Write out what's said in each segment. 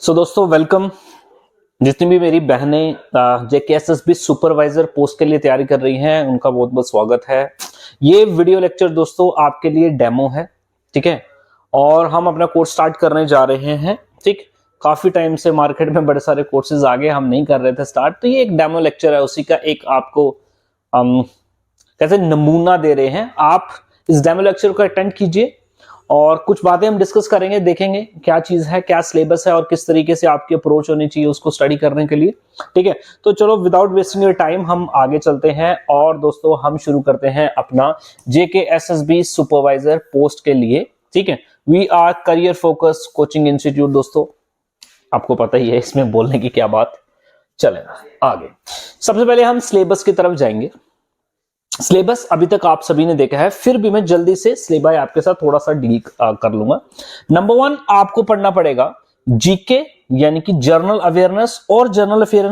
दोस्तों वेलकम। जितनी भी मेरी बहनें जेकेएसएसबी सुपरवाइजर पोस्ट के लिए तैयारी कर रही हैं उनका बहुत बहुत स्वागत है। ये वीडियो लेक्चर दोस्तों आपके लिए डेमो है, ठीक है। और हम अपना कोर्स स्टार्ट करने जा रहे हैं, ठीक। काफी टाइम से मार्केट में बड़े सारे कोर्सेज आ गए, हम नहीं कर रहे थे स्टार्ट, तो ये एक डेमो लेक्चर है, उसी का एक आपको कैसे नमूना दे रहे हैं। आप इस डेमो लेक्चर को अटेंड कीजिए और कुछ बातें हम डिस्कस करेंगे, देखेंगे क्या चीज है, क्या सिलेबस है और किस तरीके से आपकी अप्रोच होनी चाहिए उसको स्टडी करने के लिए, ठीक है। तो चलो विदाउट वेस्टिंग योर टाइम हम आगे चलते हैं और दोस्तों हम शुरू करते हैं अपना जेकेएसएसबी सुपरवाइजर पोस्ट के लिए, ठीक है। We are career focus coaching institute. दोस्तों आपको पता ही है इसमें बोलने की क्या बात। चलेगा आगे। सबसे पहले हम सिलेबस की तरफ जाएंगे। सिलेबस अभी तक आप सभी ने देखा है, फिर भी मैं जल्दी से सिलेबस आपके साथ थोड़ा सा डील कर लूंगा। नंबर 1 आपको पढ़ना पड़ेगा जीके यानी कि जनरल अवेयरनेस और जनरल अफेयर,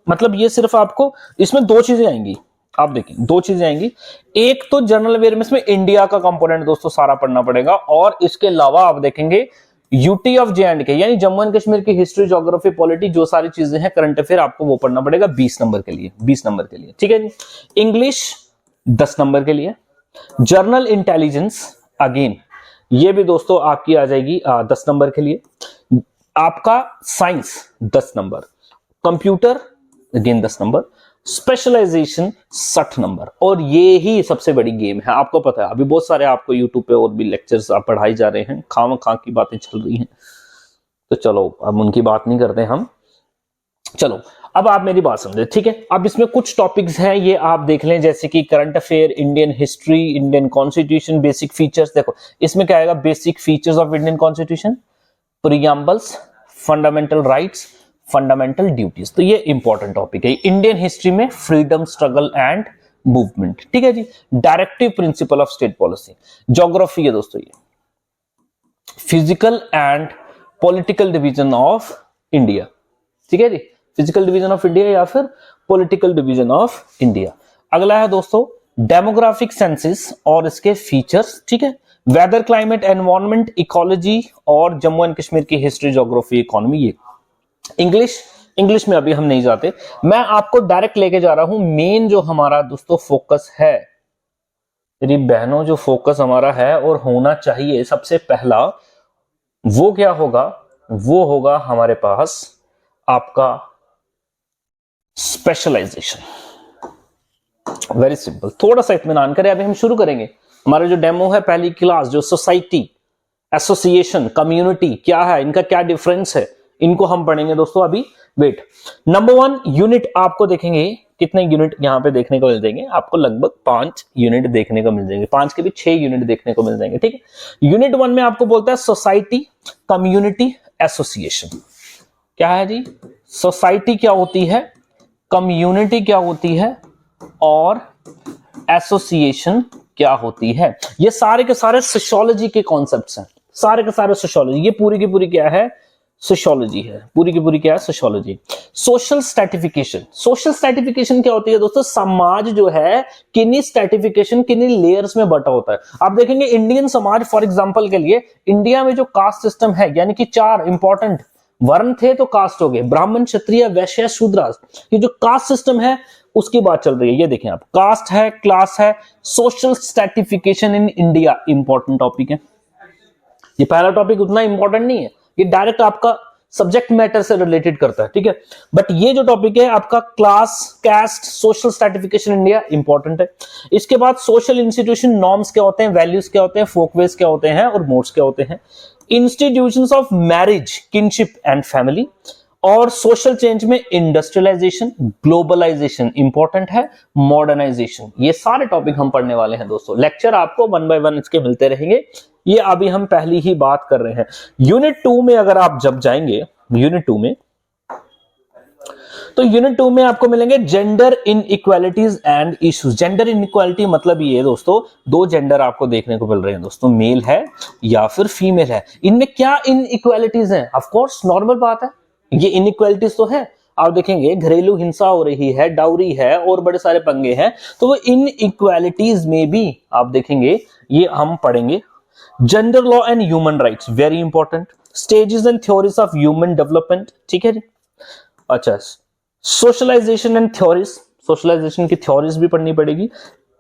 मतलब ये सिर्फ आपको इसमें दो चीजें आएंगी। आप देखिए दो चीजें आएंगी, एक तो जनरल अवेयरनेस में इंडिया का कंपोनेंट दोस्तों सारा पढ़ना पड़ेगा और इसके अलावा आप देखेंगे यूटी ऑफ जे&के यानी जम्मू एंड कश्मीर की हिस्ट्री, ज्योग्राफी, पॉलिटी, जो सारी चीजें हैं करंट अफेयर, आपको वो पढ़ना पड़ेगा 20 नंबर के लिए, 20 नंबर के लिए, ठीक है जी। इंग्लिश 10 नंबर के लिए। जर्नल इंटेलिजेंस अगेन ये भी दोस्तों आपकी आ जाएगी 10 नंबर के लिए। आपका science 10 number, computer again 10 number, specialisation 60 number. और ये ही सबसे बड़ी गेम है, आपको पता है अभी बहुत सारे आपको यूट्यूब पे और भी लेक्चर्स पढ़ाई जा रहे हैं, खाम खा की बातें चल रही हैं, तो चलो अब उनकी बात नहीं करते हम। चलो अब आप मेरी बात समझे, ठीक है। अब इसमें कुछ टॉपिक्स हैं, ये आप देख लें, जैसे कि current affair, Indian history, Indian constitution, basic features. देखो इसमें क्या आएगा, basic features of Indian constitution, preambles, fundamental rights, fundamental duties. तो ये इंपॉर्टेंट टॉपिक है। इंडियन हिस्ट्री में फ्रीडम स्ट्रगल एंड मूवमेंट, ठीक है जी। Directive principle of state policy. Geography है दोस्तों ये, physical and political division of India, ठीक है जी। फिजिकल डिवीजन ऑफ इंडिया या फिर पॉलिटिकल डिवीजन ऑफ इंडिया। अगला है दोस्तों डेमोग्राफिक सेंसस और इसके फीचर्स, ठीक है। वेदर, क्लाइमेट, एनवायरनमेंट, इकोलॉजी और जम्मू एंड कश्मीर की हिस्ट्री, ज्योग्राफी, इकोनॉमी। ये इंग्लिश में अभी हम नहीं जाते, मैं आपको डायरेक्ट लेके जा रहा हूं। मेन जो हमारा दोस्तों फोकस है, मेरी बहनों, जो फोकस हमारा है और होना चाहिए सबसे पहला, वो क्या होगा, वो होगा हमारे पास आपका स्पेशलाइजेशन। वेरी सिंपल, थोड़ा सा इत्मीनान करें, अभी हम शुरू करेंगे। हमारा जो डेमो है, पहली क्लास, जो सोसाइटी, एसोसिएशन, कम्युनिटी क्या है, इनका क्या डिफरेंस है, इनको हम पढ़ेंगे दोस्तों अभी। वेट, नंबर 1 यूनिट आपको देखेंगे, कितने यूनिट यहां पे देखने को मिल जाएंगे आपको, लगभग 5 यूनिट देखने को मिल जाएंगे, 5 के भी 6 यूनिट देखने को मिल जाएंगे, ठीक है। यूनिट 1 में आपको बोलता है सोसाइटी, कम्युनिटी, एसोसिएशन। क्या है जी, सोसाइटी क्या होती है, कम्युनिटी क्या होती है और एसोसिएशन क्या होती है। ये सारे के सारे सोशियोलॉजी के कॉन्सेप्ट्स हैं, सारे के सारे सोशियोलॉजी। ये पूरी की पूरी क्या है, सोशियोलॉजी है, पूरी की पूरी क्या है, sociology. Social stratification, social stratification क्या होती है दोस्तों, समाज जो है किन्हीं स्ट्रैटिफिकेशन, किन्हीं लेयर्स में बटा होता है। आप देखेंगे इंडियन समाज, फॉर एग्जांपल के लिए इंडिया में जो कास्ट सिस्टम है, यानी कि 4 इंपॉर्टेंट वर्ण थे तो कास्ट हो गए, ब्राह्मण, क्षत्रिय, वैश्य, शूद्र। ये जो कास्ट सिस्टम है उसकी बात चल रही है। ये देखें आप, कास्ट है, क्लास है, social stratification in India, important topic है। ये पहला टॉपिक उतना इंपॉर्टेंट नहीं है, ये डायरेक्ट आपका सब्जेक्ट मैटर से रिलेटेड करता है, ठीक है। बट ये जो टॉपिक है आपका class, caste, social stratification India, important है। इसके बाद सोशल इंस्टीट्यूशन, नॉर्म्स क्या होते हैं, वैल्यूज क्या होते हैं, फोकवेज क्या होते हैं और मोड्स क्या होते हैं। Institutions of marriage, kinship and family. और सोशल चेंज में इंडस्ट्रियलाइजेशन, ग्लोबलाइजेशन इंपॉर्टेंट है, मॉडर्नाइजेशन। ये सारे टॉपिक हम पढ़ने वाले हैं दोस्तों। लेक्चर आपको 1 बाय 1 इसके मिलते रहेंगे, ये अभी हम पहली ही बात कर रहे हैं। यूनिट 2 में अगर आप जब जाएंगे, यूनिट 2 में, तो यूनिट 2 में आपको मिलेंगे gender in equalities and issues. Gender in equality मतलब ये है दोस्तों, 2 जेंडर आपको देखने को मिल रहे हैं दोस्तों, मेल है या फिर फीमेल है। इनमें क्या इन इक्वालिटीज है, ऑफ कोर्स नॉर्मल बात है, ये इनइक्वालिटीज तो है। आप देखेंगे घरेलू हिंसा हो रही है, डाउरी है और बड़े सारे पंगे हैं, तो वो इनइक्वालिटीज में भी आप देखेंगे, ये हम पढ़ेंगे। Gender law and human rights, very important. Stages and theories of human development, ठीक है जी। अच्छा, सोशलाइजेशन एंड थ्योरीज, सोशलाइजेशन की थ्योरीज भी पढ़नी पड़ेगी।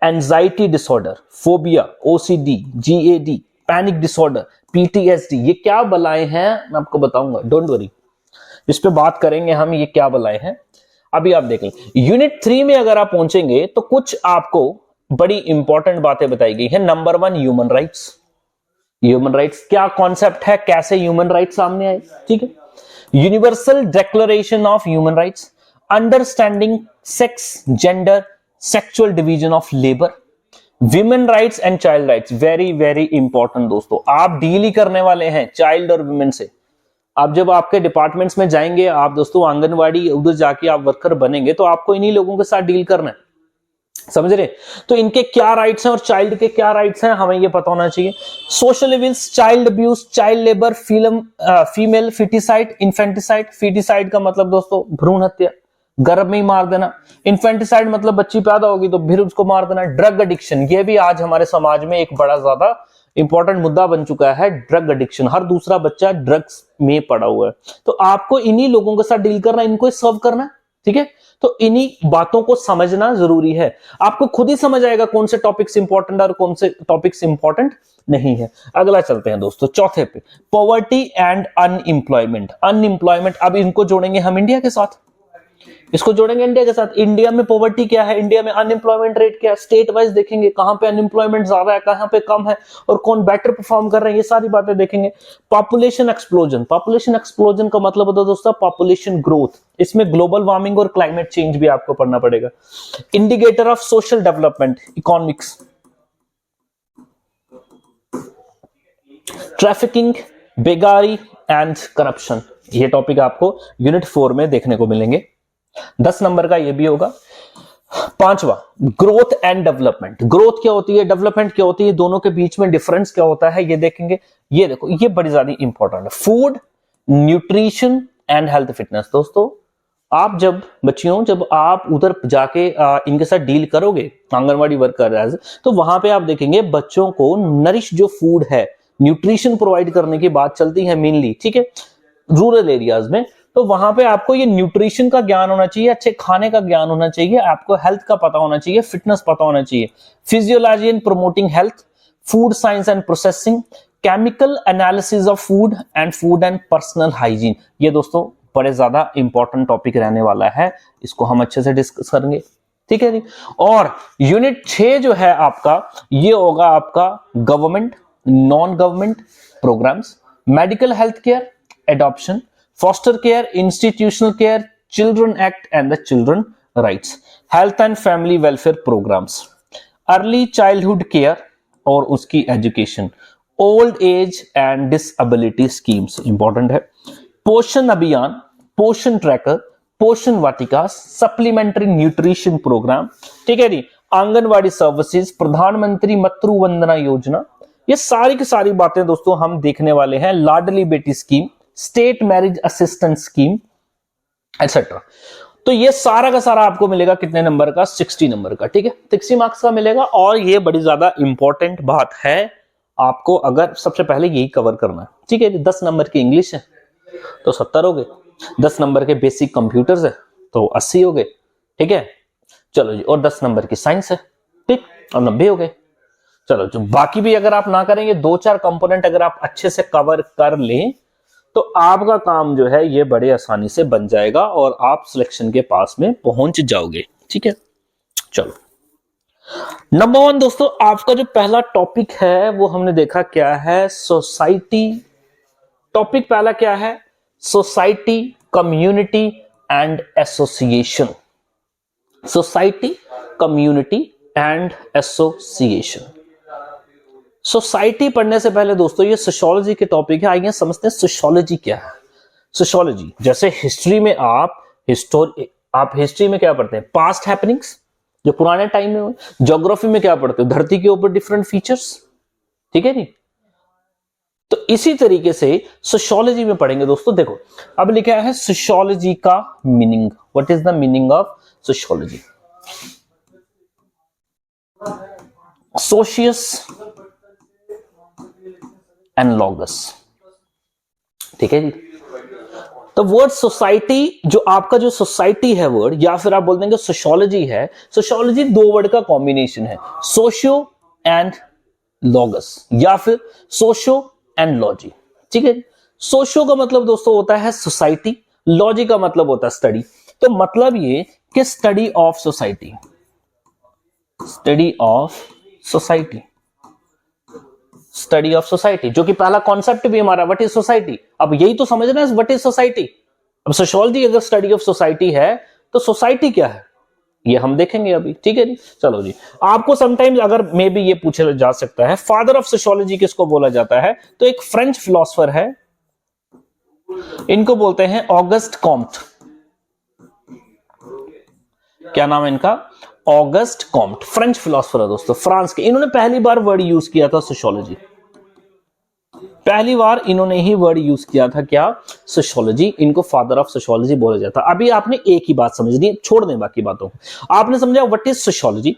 Anxiety disorder, phobia, OCD, GAD, panic disorder, PTSD, ये क्या बलाएं हैं मैं आपको बताऊंगा, डोंट वरी, इस पे बात करेंगे हम, ये क्या बलाएं हैं अभी आप देख लें। यूनिट 3 में अगर आप पहुंचेंगे तो कुछ आपको बड़ी इंपॉर्टेंट बातें बताई गई है। Number 1, human rights. Human rights क्या कॉन्सेप्ट है, कैसे ह्यूमन राइट्स सामने आए, ठीक है। Universal declaration of human rights, understanding sex, gender, sexual division of labour, women rights and child rights, very very important दोस्तों, आप डील ही करने वाले हैं चाइल्ड और विमेन से। आप जब आपके डिपार्टमेंट्स में जाएंगे, आप दोस्तों आंगनवाड़ी उधर जाके आप वर्कर बनेंगे, तो आपको इन्हीं लोगों के साथ डील करना है, समझ रहे। तो इनके क्या राइट्स हैं और चाइल्ड के क्या राइट्स हैं, हमें ये पता होना चाहिए। Social evils, child abuse, child labour, female foeticide, infanticide. Foeticide का मतलब दोस्तों भ्रूण हत्या, गर्भ में ही मार देना। इन्फेंटिसाइड मतलब बच्ची पैदा होगी तो फिर उसको मार देना। ड्रग एडिक्शन, ये भी आज हमारे समाज में एक बड़ा ज्यादा इंपॉर्टेंट मुद्दा बन चुका है। ड्रग एडिक्शन, हर दूसरा बच्चा ड्रग्स में पड़ा हुआ है, तो आपको इन्हीं लोगों के साथ डील करना, इनको सर्व करना, ठीक है। तो इन्हीं बातों को समझना जरूरी है। आपको खुद ही समझ आएगा कौन से टॉपिक्स इंपॉर्टेंट और कौन से टॉपिक्स इंपॉर्टेंट नहीं है। अगला चलते हैं दोस्तों, चौथे पे, पॉवर्टी एंड अनएम्प्लॉयमेंट। अनएम्प्लॉयमेंट, अब इनको जोड़ेंगे हम इंडिया के साथ, इसको जोड़ेंगे इंडिया के साथ। इंडिया में पॉवर्टी क्या है, इंडिया में अनएम्प्लॉयमेंट रेट क्या है, स्टेट वाइज देखेंगे कहां पे अनएम्प्लॉयमेंट ज्यादा है, कहां पे कम है, और कौन बेटर परफॉर्म कर रहे हैं, ये सारी बातें देखेंगे। पॉपुलेशन एक्सप्लोजन, पॉपुलेशन एक्सप्लोजन का मतलब होता है दोस्तों पॉपुलेशन ग्रोथ, इसमें ग्लोबल वार्मिंग और क्लाइमेट चेंज भी आपको पढ़ना पड़ेगा। Indicator of social development, economics. Trafficking, बेगारी एंड करप्शन, ये टॉपिक आपको यूनिट 4 में देखने को मिलेंगे। 10 नंबर का ये भी होगा। पांचवा, ग्रोथ एंड डेवलपमेंट। ग्रोथ क्या होती है, डेवलपमेंट क्या होती है, दोनों के बीच में डिफरेंस क्या होता है, ये देखेंगे। ये देखो, ये बड़ी ज्यादा इंपॉर्टेंट है। Food, nutrition and health fitness. दोस्तों आप जब बच्चियों, जब आप उधर जाके इनके साथ डील करोगे, आंगनवाड़ी वर्कर एज, तो वहां पे आप देखेंगे बच्चों को नरिश जो फूड है, न्यूट्रिशन प्रोवाइड करने की बात चलती है मेनली, ठीक है, रूरल एरियाज में। तो वहां पे आपको ये न्यूट्रिशन का ज्ञान होना चाहिए, अच्छे खाने का ज्ञान होना चाहिए, आपको हेल्थ का पता होना चाहिए, फिटनेस पता होना चाहिए। Physiology and promoting health, food science and processing, chemical analysis of food and personal hygiene. ये दोस्तों बड़े ज्यादा इंपॉर्टेंट टॉपिक रहने वाला है, इसको हम अच्छे से डिस्कस करेंगे, ठीक है जी। और यूनिट 6 जो है आपका, ये होगा आपका government, non government programmes, medical health care, adoption, foster care, institutional care, children act and the children rights, health and family welfare programs, early childhood care और उसकी education, old age and disability schemes important है, पोषण अभियान, पोषण tracker, पोषण वाटिका, supplementary nutrition programme, ठीक है जी, anganwadi services, प्रधानमंत्री मातृ वंदना योजना, ये सारी की सारी बातें दोस्तों हम देखने वाले हैं। Ladli Beti scheme, state marriage assistance scheme etcetera. तो ये सारा का सारा आपको मिलेगा कितने नंबर का, 60 नंबर का, ठीक है, 60 मार्क्स का मिलेगा। और ये बड़ी ज्यादा इंपॉर्टेंट बात है, आपको अगर सबसे पहले यही कवर करना है, ठीक है। 10 नंबर की इंग्लिश है तो 70 हो गए, 10 नंबर के बेसिक कंप्यूटर्स है तो 80 हो गए, ठीक है, चलो जी। और 10 नंबर की साइंस है, ठीक, और 90 हो गए। चलो जो बाकी भी अगर आप ना करेंगे, 2-4 कंपोनेंट अगर आप अच्छे से कवर कर लें, तो आपका काम जो है ये बड़े आसानी से बन जाएगा और आप सिलेक्शन के पास में पहुंच जाओगे, ठीक है। चलो, नंबर 1 दोस्तों, आपका जो पहला टॉपिक है वो हमने देखा क्या है, सोसाइटी। टॉपिक पहला क्या है, society, community and association. Society, community and association. Society पढ़ने से पहले दोस्तों ये सोशियोलॉजी के टॉपिक है, आइए समझते हैं सोशियोलॉजी क्या है। सोशियोलॉजी, जैसे हिस्ट्री में आप हिस्ट्री में क्या पढ़ते हैं, पास्ट हैपनिंग्स जो पुराने टाइम में हुए। ज्योग्राफी में क्या पढ़ते हो, धरती के ऊपर डिफरेंट फीचर्स, ठीक है जी। तो इसी तरीके से सोशियोलॉजी में पढ़ेंगे दोस्तों। देखो अब लिखा है सोशियोलॉजी का meaning, what is the meaning of sociology. Socius and logos, ठीक है जी। तो वर्ड सोसाइटी, जो आपका जो सोसाइटी है वर्ड, या फिर आप बोल देंगे सोशियोलॉजी है, सोशियोलॉजी दो वर्ड का कॉम्बिनेशन है, सोशियो एंड लॉगस, या फिर सोशियो एंड लॉजी। ठीक है। सोशियो का मतलब दोस्तों होता है सोसाइटी, लॉजी का मतलब होता है स्टडी। तो मतलब ये कि study of society, study of society, study of society, जो कि पहला कॉन्सेप्ट भी हमारा व्हाट इज सोसाइटी। अब यही तो समझना है व्हाट इज सोसाइटी। अब सोशियोलॉजी अगर स्टडी ऑफ सोसाइटी है तो सोसाइटी क्या है ये हम देखेंगे अभी। ठीक है जी। चलो जी, आपको समटाइम्स अगर मे बी ये पूछा जा सकता है फादर ऑफ सोशियोलॉजी किसको बोला जाता है, तो एक फ्रेंच फिलोसोफर है, इनको बोलते हैं ऑगस्ट कॉम्ट। क्या नाम है इनका? ऑगस्ट कॉम्ट, फ्रेंच फिलोसोफर है दोस्तों, फ्रांस के। इन्होंने पहली बार वर्ड यूज किया था सोशियोलॉजी, पहली बार इन्होंने ही वर्ड यूज किया था क्या? सोशियोलॉजी। इनको फादर ऑफ सोशियोलॉजी बोला जाता है। अभी आपने एक ही बात समझनी है, छोड़ दें बाकी बातों को। आपने समझा what is sociology,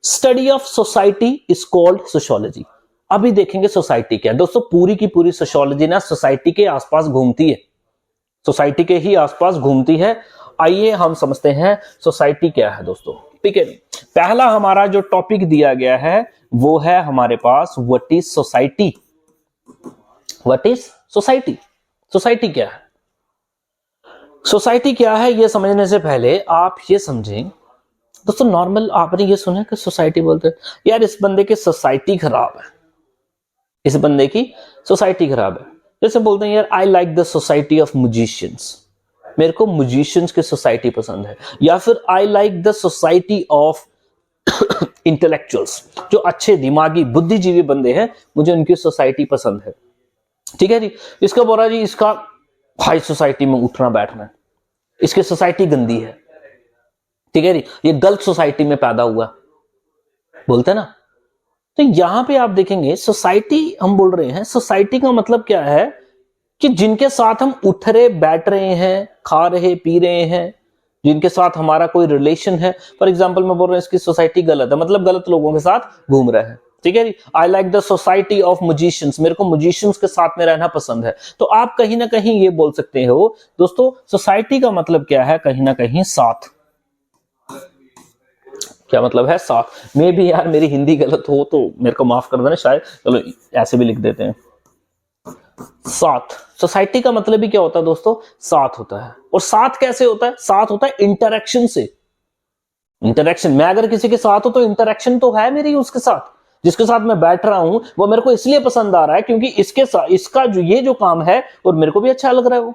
study of society is called sociology. अभी देखेंगे सोसाइटी क्या है दोस्तों। पूरी की पूरी सोशियोलॉजी ना सोसाइटी के आसपास घूमती है, सोसाइटी के ही आसपास घूमती है। आइए हम समझते हैं सोसाइटी क्या है दोस्तों। ठीक है। पहला हमारा जो टॉपिक दिया गया है वो है हमारे पास what is society. What is society, society क्या है? सोसाइटी क्या है ये समझने से पहले आप ये समझें दोस्तों, नॉर्मल आपने ये सुना कि सोसाइटी बोलते हैं यार इस बंदे की सोसाइटी खराब है, इस बंदे की सोसाइटी खराब है। जैसे बोलते हैं यार आई like the society of musicians, मेरे को म्यूजिशियंस की सोसाइटी पसंद है। या फिर आई like the society of intellectuals, जो अच्छे दिमागी बुद्धिजीवी बंदे हैं, मुझे उनकी सोसाइटी पसंद है। ठीक है जी। इसका बोला जी इसका हाई सोसाइटी में उठना बैठना, इसकी सोसाइटी गंदी है। ठीक है जी, ये गलत सोसाइटी में पैदा हुआ, बोलते हैं ना। तो यहां पे आप देखेंगे सोसाइटी हम बोल रहे हैं, सोसाइटी का मतलब क्या है कि जिनके साथ हम उठ रहे बैठ रहे हैं, खा रहे पी रहे हैं, जिनके साथ हमारा कोई रिलेशन है। फॉर एग्जाम्पल मैं बोल रहा हूं इसकी सोसाइटी गलत है, मतलब गलत लोगों के साथ घूम रहा है। ठीक है जी। I like the society of musicians, मेरे को म्यूजिशियंस के साथ में रहना पसंद है। तो आप कहीं ना कहीं ये बोल सकते हो दोस्तों, सोसाइटी का मतलब क्या है? कहीं ना कहीं साथ। क्या मतलब है? साथ। मे भी यार मेरी हिंदी गलत हो तो मेरे को माफ कर देना, शायद चलो ऐसे भी लिख देते हैं। साथ, सोसाइटी का मतलब ही क्या होता है दोस्तों? साथ होता है। और साथ कैसे होता है? साथ होता है इंटरेक्शन से। इंटरेक्शन, मैं अगर किसी के साथ हूं तो इंटरेक्शन तो है मेरी उसके साथ, जिसके साथ मैं बैठ रहा हूं वो मेरे को इसलिए पसंद आ रहा है क्योंकि इसके साथ इसका जो ये जो काम है और मेरे को भी अच्छा लग रहा है वो,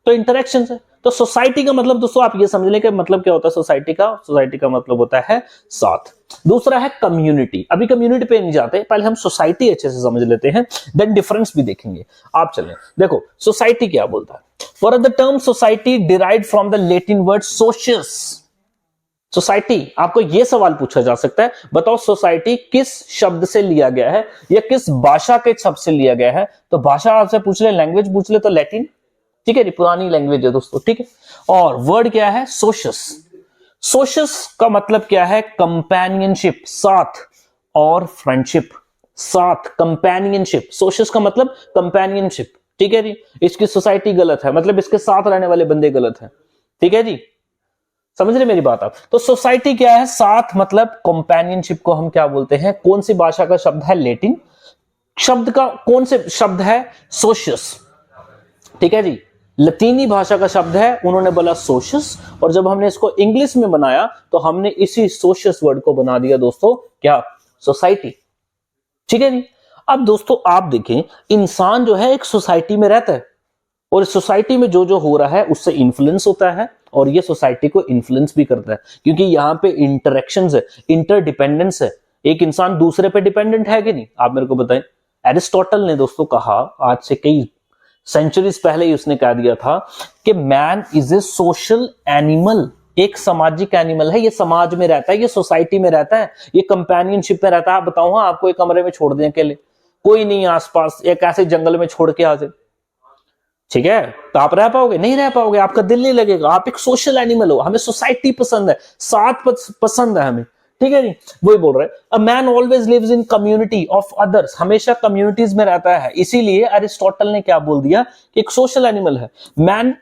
तो इंटरेक्शन से। तो सोसाइटी का मतलब दोस्तों आप ये समझ लें कि मतलब क्या होता है सोसाइटी का? सोसाइटी का मतलब होता है साथ। दूसरा है कम्युनिटी। अभी कम्युनिटी पे नहीं जाते, पहले हम सोसाइटी अच्छे से समझ लेते हैं, देन डिफरेंस भी देखेंगे। आप चलें, देखो सोसाइटी क्या बोलता है। For the term society derived from the Latin word socius. Society, आपको यह सवाल पूछा जा सकता है, बताओ सोसाइटी किस शब्द से लिया गया है या किस भाषा के शब्द से लिया गया है? तो भाषा आपसे पूछ ले, लैंग्वेज पूछ ले तो लैटिन। ठीक है, पुरानी लैंग्वेज है दोस्तों। ठीक है। और वर्ड क्या है? सोशस। सोशस का मतलब क्या है? कंपेनियनशिप, साथ, और फ्रेंडशिप, साथ, कंपेनियनशिप। सोशस का मतलब कंपेनियनशिप। ठीक है जी। इसकी सोसाइटी गलत है, मतलब इसके साथ रहने वाले बंदे गलत हैं। ठीक है जी, समझ रहे मेरी बात आप? तो सोसाइटी क्या है? साथ, मतलब कंपेनियनशिप को हम क्या बोलते हैं? कौन सी भाषा का शब्द है? लैटिन शब्द का कौन से शब्द है? सोशियस। ठीक है जी, लतीनी भाषा का शब्द है, उन्होंने बोला सोशस, और जब हमने इसको इंग्लिश में बनाया तो हमने इसी सोशस वर्ड को बना दिया दोस्तों क्या? सोसाइटी। ठीक है जी। अब दोस्तों आप देखें, इंसान जो है एक सोसाइटी में रहता है, और इस सोसाइटी में जो जो हो रहा है उससे इन्फ्लुएंस होता है, और ये सोसाइटी को इन्फ्लुएंस भी करता है, क्योंकि यहां पे इंटरेक्शंस है, इंटरडिपेंडेंस है। एक इंसान दूसरे पे डिपेंडेंट है कि नहीं? आप मेरे को बताएं। एरिस्टोटल ने दोस्तों कहा, आज से कई सेंचुरीज पहले ही उसने कह दिया था कि man is a social animal, एक सामाजिक एनिमल है, ये समाज में रहता है, ये सोसाइटी में रहता है, ये कंपेनियनशिप में रहता है। आप बताओ, हाँ, आपको एक कमरे में छोड़ दें अकेले, कोई नहीं आसपास, एक ऐसे जंगल में छोड़ के आ जाए, ठीक है, तो आप रह पाओगे? नहीं रह पाओगे, आपका दिल नहीं लगेगा। आप एक सोशल एनिमल हो, हमें सोसाइटी पसंद है, साथ पसंद है हमें। ठीक है जी, वही बोल रहे हैं। A man always lives in community of others, हमेशा कम्युनिटीज में रहता है। इसीलिए अरिस्टोटल ने क्या बोल दिया कि एक सोशल एनिमल है मैन।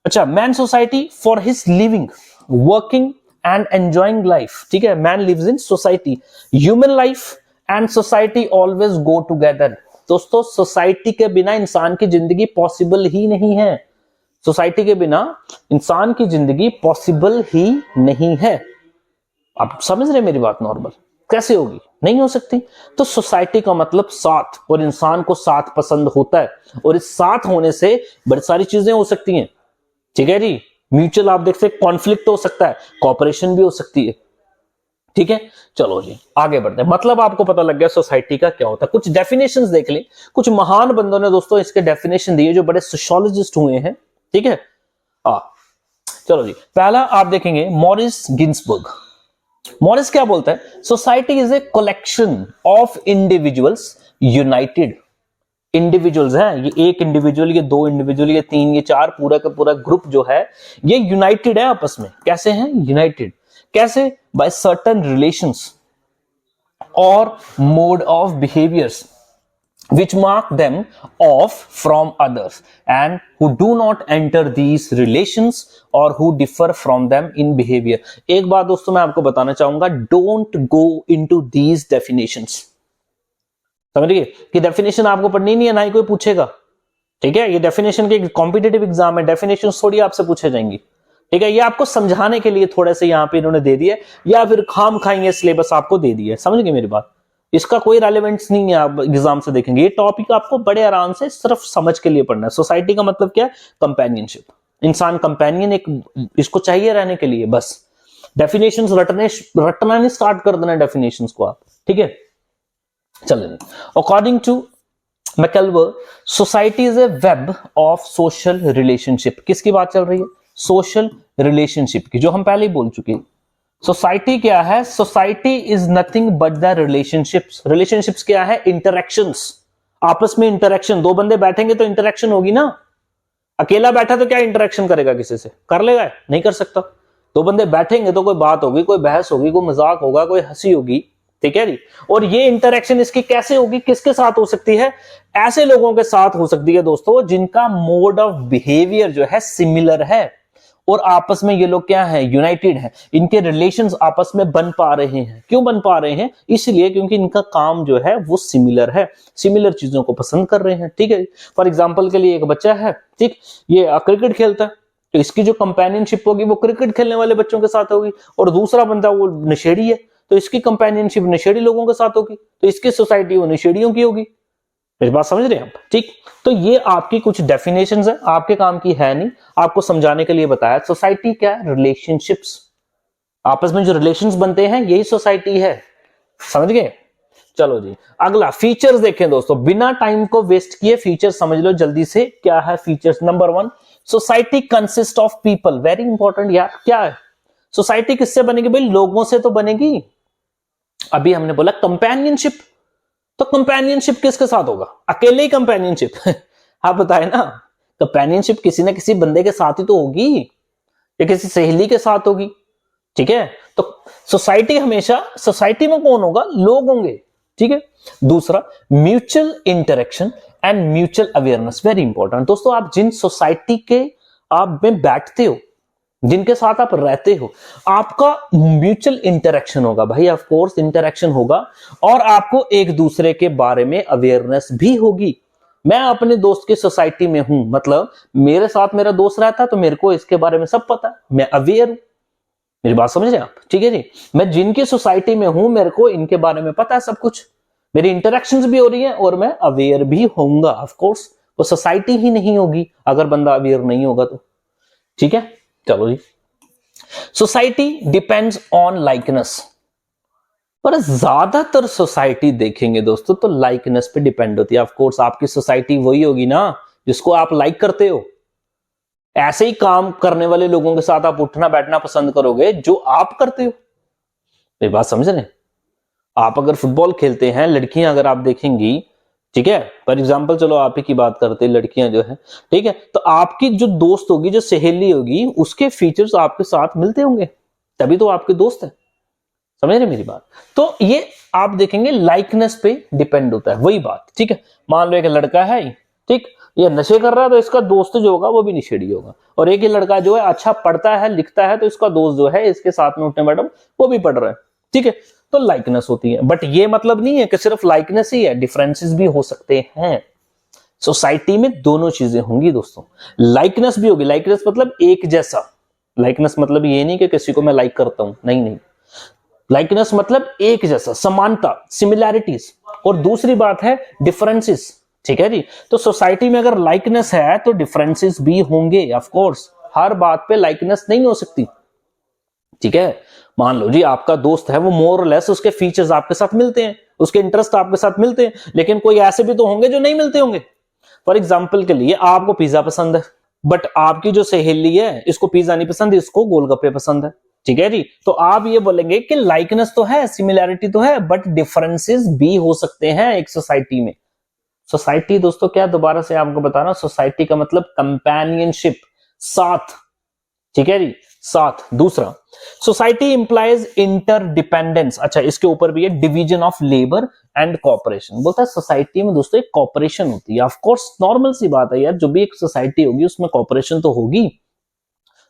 अच्छा, man society for his living, working and enjoying life. ठीक है, man lives in society, human life and society always go together. दोस्तों, सोसाइटी के बिना इंसान की जिंदगी पॉसिबल ही नहीं है। सोसाइटी के बिना इंसान की जिंदगी पॉसिबल ही नहीं है। आप समझ रहे मेरी बात? नॉर्मल कैसे होगी? नहीं हो सकती। तो सोसाइटी का मतलब साथ, और इंसान को साथ पसंद होता है, और इस साथ होने से बड़ी सारी चीजें हो सकती हैं। ठीक है जी, म्यूचुअल आप देख सकते, कॉन्फ्लिक्ट हो सकता है, कॉपरेशन भी हो सकती है। ठीक है, चलो जी आगे बढ़ते हैं। मतलब आपको पता लग गया सोसाइटी का क्या होता है। कुछ डेफिनेशंस देख लें, कुछ महान बंदों ने दोस्तों इसके डेफिनेशन दिए जो बड़े सोशियोलॉजिस्ट हुए हैं। ठीक है, चलो जी, पहला आप देखेंगे मॉरिस गिन्सबर्ग। मॉरिस क्या बोलता है? Society is a collection of individuals United. Individuals हैं, ये एक इंडिविजुअल, ये दो इंडिविजुअल, ये तीन, ये चार, पूरा का पूरा ग्रुप जो है ये यूनाइटेड है आपस में। कैसे हैं यूनाइटेड? कैसे? बाय सर्टेन रिलेशंस और mode of behaviours which mark them off from others and who do not enter these relations or who differ from them in behavior। एक बात दोस्तों मैं आपको बताना चाहूंगा, don't go into these definitions। समझिए कि डेफिनेशन आपको पढ़नी नहीं है, ना ही कोई पूछेगा। ठीक है, ये डेफिनेशन के कॉम्पिटिटिव एग्जाम है, डेफिनेशन थोड़ी आपसे पूछे जाएंगी। ठीक है, ये आपको समझाने के लिए थोड़े से यहां पे इन्होंने दे दिए, या फिर खाम खाएंगे सिलेबस आपको दे दिए। समझ गए मेरी बात? इसका कोई रेलेवेंस नहीं है, आप एग्जाम से देखेंगे। ये टॉपिक आपको बड़े आराम से सिर्फ समझ के लिए पढ़ना है। सोसाइटी का मतलब क्या है? कंपेनियनशिप। इंसान कंपेनियन एक इसको चाहिए रहने के लिए, बस डेफिनेशंस रटना नहीं स्टार्ट कर देना डेफिनेशंस को आप। ठीक है, चलिए। According to MacIver, society is a web of social relationship. किसकी बात चल रही है? सोशल रिलेशनशिप की, जो हम पहले ही बोल चुके हैं। सोसाइटी क्या है? Society is nothing but the relationships. Relationships क्या है? इंटरेक्शंस, आपस में इंटरेक्शन। दो बंदे बैठेंगे तो इंटरेक्शन होगी ना। अकेला बैठा तो क्या इंटरेक्शन करेगा? किसी से कर लेगा? नहीं कर सकता। दो बंदे बैठेंगे तो कोई बात होगी, कोई बहस होगी, कोई मजाक होगा, कोई हंसी होगी। ठीक है जी, और ये इंटरेक्शन इसकी कैसे होगी? किसके साथ हो सकती है? ऐसे लोगों के साथ हो सकती है दोस्तों जिनका मोड ऑफ बिहेवियर जो है सिमिलर है, और आपस में ये लोग क्या है? यूनाइटेड है। इनके रिलेशंस आपस में बन पा रहे हैं। क्यों बन पा रहे हैं? इसलिए क्योंकि इनका काम जो है वो सिमिलर है, सिमिलर चीजों को पसंद कर रहे हैं। ठीक है, फॉर एग्जांपल के लिए एक बच्चा है, ठीक, ये क्रिकेट खेलता है, तो इसकी जो कंपेनियनशिप होगी वो क्रिकेट खेलने वाले बच्चों के साथ होगी। और दूसरा बंदा वो नशेड़ी है, तो इसकी कंपेनियनशिप नशेड़ी लोगों के साथ होगी, तो इसकी सोसाइटी वो नशेड़ियों की होगी। मेरी बात समझ रहे हैं आप? ठीक, तो ये आपकी कुछ डेफिनेशंस है, आपके काम की है नहीं, आपको समझाने के लिए बताया। सोसाइटी क्या है? रिलेशनशिप्स, आपस में जो रिलेशंस बनते हैं यही सोसाइटी है। समझ गए? चलो जी, अगला फीचर्स देखें दोस्तों, बिना टाइम को वेस्ट किए फीचर्स समझ लो जल्दी से। क्या है features? Number 1, society consist of people. Very important यार, क्या है? सोसाइटी किससे बनेगी भाई? लोगों से तो बनेगी। अभी हमने बोला कंपेनियनशिप, तो कंपेनियनशिप किसके साथ होगा? अकेले ही कंपेनियनशिप आप बताए ना, कंपेनियनशिप किसी ना किसी बंदे के साथ ही तो होगी, या किसी सहेली के साथ होगी। ठीक है, तो सोसाइटी हमेशा, सोसाइटी में कौन होगा? लोग होंगे। ठीक है, दूसरा mutual interaction and mutual awareness. Very important दोस्तों, आप जिन सोसाइटी के आप में बैठते हो, जिनके साथ आप रहते हो, आपका म्यूचुअल इंटरेक्शन होगा भाई, ऑफ कोर्स इंटरेक्शन होगा, और आपको एक दूसरे के बारे में अवेयरनेस भी होगी। मैं अपने दोस्त की सोसाइटी में हूं, मतलब मेरे साथ मेरा दोस्त रहता है तो मेरे को इसके बारे में सब पता है, मैं अवेयर हूं। मेरी बात समझ रहे आप? ठीक है जी, मैं जिनकी सोसाइटी में हूं मेरे को इनके बारे में पता है सब कुछ, मेरी इंटरेक्शंस भी हो रही है और मैं अवेयर भी होऊंगा। ऑफ कोर्स वो सोसाइटी ही नहीं होगी अगर बंदा अवेयर नहीं होगा तो। ठीक है, चलो जी। सोसाइटी डिपेंड्स ऑन लाइकनेस, पर ज्यादातर सोसाइटी देखेंगे दोस्तों तो लाइकनेस पे डिपेंड होती है। ऑफ कोर्स आपकी सोसाइटी वही होगी ना जिसको आप लाइक करते हो। ऐसे ही काम करने वाले लोगों के साथ आप उठना बैठना पसंद करोगे जो आप करते हो। ये बात समझ रहे हैं? आप अगर फुटबॉल खेलते हैं, लड़कियां अगर आप देखेंगी, ठीक है, फॉर एग्जाम्पल चलो आप ही की बात करते हैं, लड़कियां जो है, ठीक है, तो आपकी जो दोस्त होगी, जो सहेली होगी, उसके फीचर्स आपके साथ मिलते होंगे, तभी तो आपके दोस्त है। समझ रहे मेरी बात? तो ये आप देखेंगे लाइकनेस पे डिपेंड होता है, वही बात, ठीक है। मान लो एक लड़का है, ठीक, ये नशे कर रहा है तो इसका दोस्त जो होगा वो भी नशेड़ी होगा, और एक ही लड़का जो है अच्छा पढ़ता है लिखता है तो इसका दोस्त जो है इसके साथ में उठने मैडम वो भी पढ़ रहा है, ठीक है। तो लाइकनेस होती है, बट ये मतलब नहीं है कि सिर्फ लाइकनेस ही है, डिफरेंसेस भी हो सकते हैं। सोसाइटी में दोनों चीजें होंगी दोस्तों, लाइकनेस भी होगी। लाइकनेस मतलब एक जैसा, लाइकनेस मतलब ये नहीं कि किसी को मैं लाइक करता हूं, नहीं नहीं, लाइकनेस मतलब एक जैसा, समानता, सिमिलैरिटीज। और दूसरी बात है डिफरेंसेस, ठीक है जी। तो सोसाइटी में अगर लाइकनेस है तो डिफरेंसेस भी होंगे, ऑफ कोर्स। हर बात पे लाइकनेस नहीं हो सकती, ठीक है। मान लो जी आपका दोस्त है, वो मोर और लेस उसके फीचर्स आपके साथ मिलते हैं, उसके इंटरेस्ट आपके साथ मिलते हैं, लेकिन कोई ऐसे भी तो होंगे जो नहीं मिलते होंगे। फॉर एग्जाम्पल के लिए आपको पिज्जा पसंद है, बट आपकी जो सहेली है इसको पिज्जा नहीं पसंद, इसको गोलगप्पे पसंद है, ठीक है जी। तो आप ये बोलेंगे कि लाइकनेस तो है, सिमिलैरिटी तो है, बट डिफरेंसेस भी हो सकते हैं एक सोसाइटी में। सोसाइटी दोस्तों क्या, दोबारा से आपको बता रहा हूं, सोसाइटी का मतलब कंपेनियनशिप, साथ, ठीक है जी, साथ। दूसरा, सोसाइटी इंप्लाइज इंटरडिपेंडेंस। अच्छा, इसके ऊपर भी है division of labour and cooperation. बोलता है सोसाइटी में दोस्तों एक कॉपरेशन होती है, ऑफ कोर्स नॉर्मल सी बात है यार, जो भी एक सोसाइटी होगी उसमें कॉपरेशन तो होगी।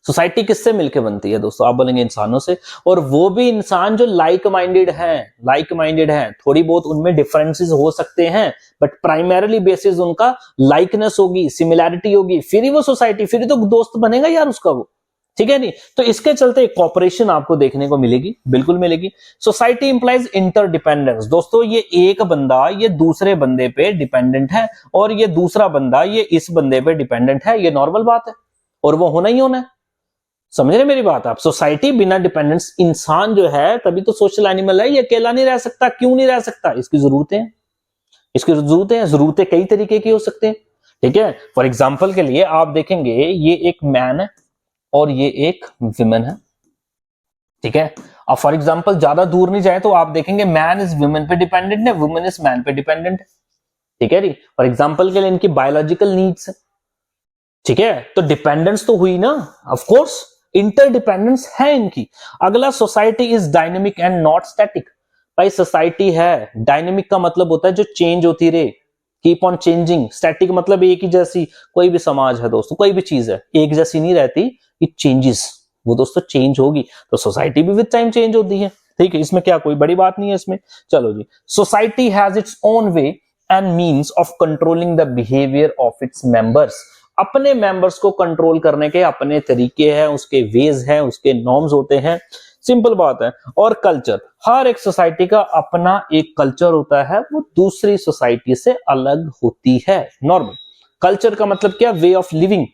सोसाइटी किससे मिलकर बनती है दोस्तों? आप बोलेंगे इंसानों से, और वो भी इंसान जो लाइक माइंडेड हैं, लाइक माइंडेड हैं। थोड़ी बहुत उनमें डिफरेंसेस हो सकते हैं, बट प्राइमरीली बेसिस उनका लाइकनेस होगी, सिमिलैरिटी होगी, फिर ही वो सोसाइटी, फिर ही तो दोस्त बनेगा यार उसका वो, ठीक है नहीं। तो इसके चलते कॉपरेशन आपको देखने को मिलेगी, बिल्कुल मिलेगी। Society implies interdependence. दोस्तों ये एक बंदा ये दूसरे बंदे पे डिपेंडेंट है, और ये दूसरा बंदा ये इस बंदे पे डिपेंडेंट है, ये नॉर्मल बात है, और वो होना ही होना है। समझ रहे मेरी बात आप? सोसाइटी बिना डिपेंडेंस, इंसान जो है तभी तो सोशल एनिमल है, ये अकेला नहीं रह सकता। क्यों नहीं रह सकता? इसकी जरूरतें हैं, इसकी जरूरतें, जरूरतें कई तरीके की हो सकते हैं, ठीक है। फॉर एग्जाम्पल के लिए आप देखेंगे ये एक मैन है और ये एक विमेन है, ठीक है। अब फॉर एग्जाम्पल ज्यादा दूर नहीं जाए तो आप देखेंगे मैन इज वुमेन पे डिपेंडेंट है, वुमेन इज मैन पे डिपेंडेंट है, ठीक है जी। फॉर एग्जाम्पल के लिए इनकी बायोलॉजिकल नीड्स है, ठीक है। तो डिपेंडेंस तो हुई ना, ऑफ कोर्स इंटरडिपेंडेंस है इनकी। अगला, society is dynamic and not static. भाई सोसाइटी है, डायनेमिक का मतलब होता है जो चेंज होती रहे, कीप ऑन चेंजिंग। स्टैटिक मतलब एक ही जैसी। कोई भी समाज है दोस्तों, कोई भी चीज है एक जैसी नहीं रहती, इट चेंजेस, वो दोस्तों चेंज होगी। तो सोसाइटी भी विद टाइम चेंज होती है, ठीक है, इसमें क्या कोई बड़ी बात नहीं है इसमें। चलो जी, society has its own way and means of controlling the behaviour of its members. अपने मेंबर्स को कंट्रोल करने के अपने तरीके हैं, उसके वेज हैं, उसके नॉर्म्स होते हैं, सिंपल बात है। और कल्चर, हर एक सोसाइटी का अपना एक कल्चर होता है, वो दूसरी सोसाइटी से अलग होती है। नॉर्मल कल्चर का मतलब क्या? वे ऑफ लिविंग,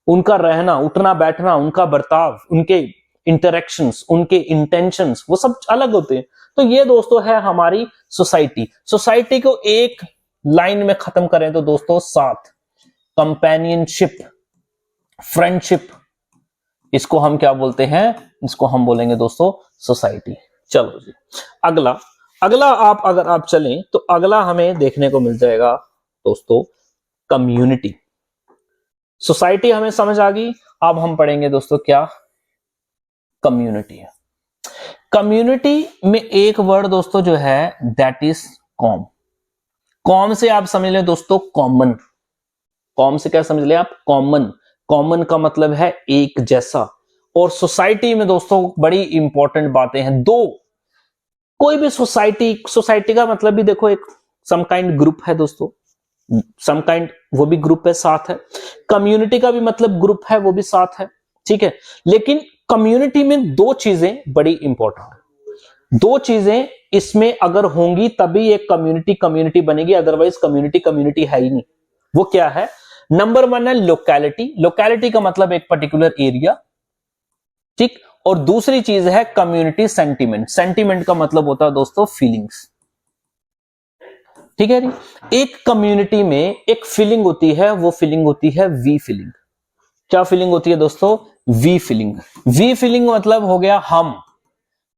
उनका रहना, उठना बैठना, उनका बर्ताव, उनके इंटरेक्शंस, उनके इंटेंशंस, वो सब अलग होते हैं। तो ये दोस्तों है हमारी सोसाइटी। सोसाइटी को एक लाइन में खत्म करें तो दोस्तों साथ, कंपेनियनशिप, फ्रेंडशिप, इसको हम क्या बोलते हैं? इसको हम बोलेंगे दोस्तों सोसाइटी। चलो जी, अगला अगला आप अगर आप चलें तो अगला हमें देखने को मिल जाएगा दोस्तों कम्युनिटी। सोसाइटी हमें समझ आ गई, अब हम पढ़ेंगे दोस्तों क्या? कम्युनिटी है। कम्युनिटी में एक वर्ड दोस्तों जो है दैट इज कॉम। कॉम से आप समझ लें दोस्तों कॉमन। कॉम से क्या समझ ले आप? कॉमन। कॉमन का मतलब है एक जैसा। और सोसाइटी में दोस्तों बड़ी इंपॉर्टेंट बातें हैं दो। कोई भी सोसाइटी, सोसाइटी का मतलब भी देखो एक सम काइंड ग्रुप है दोस्तों, सम काइंड वो भी ग्रुप है, साथ है। कम्युनिटी का भी मतलब ग्रुप है, वो भी साथ है, ठीक है। लेकिन कम्युनिटी में दो चीजें बड़ी इंपॉर्टेंट है। दो चीजें इसमें अगर होंगी तभी एक कम्युनिटी कम्युनिटी बनेगी, अदरवाइज कम्युनिटी कम्युनिटी है ही नहीं। वो क्या है? नंबर वन है लोकैलिटी। लोकैलिटी का मतलब एक पर्टिकुलर एरिया, ठीक। और दूसरी चीज है कम्युनिटी सेंटीमेंट। सेंटीमेंट का मतलब होता है दोस्तों फीलिंग्स, ठीक है जी। एक कम्युनिटी में एक फीलिंग होती है, वो फीलिंग होती है वी फीलिंग। क्या फीलिंग होती है दोस्तों? We feeling. वी फीलिंग मतलब हो गया हम।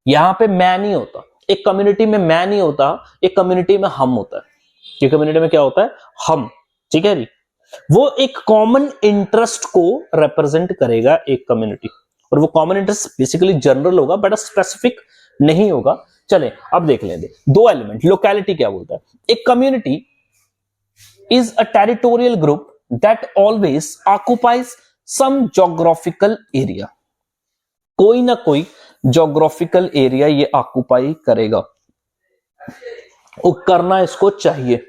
यहां पे मैं नहीं होता, एक कम्युनिटी में मैं नहीं होता, एक कम्युनिटी में हम होता है। एक कम्युनिटी में क्या होता है? हम, ठीक है जी। वो एक कॉमन इंटरेस्ट को रिप्रेजेंट करेगा एक कम्युनिटी, और वो कॉमन इंटरेस्ट बेसिकली जनरल होगा, बट स्पेसिफिक नहीं होगा। चले अब देख लेंगे दो एलिमेंट। लोकेलिटी क्या बोलता है? एक community is a territorial group that always occupies some geographical area. कोई ना कोई ज्योग्राफिकल एरिया ये ऑक्युपाई करेगा, वो करना इसको चाहिए,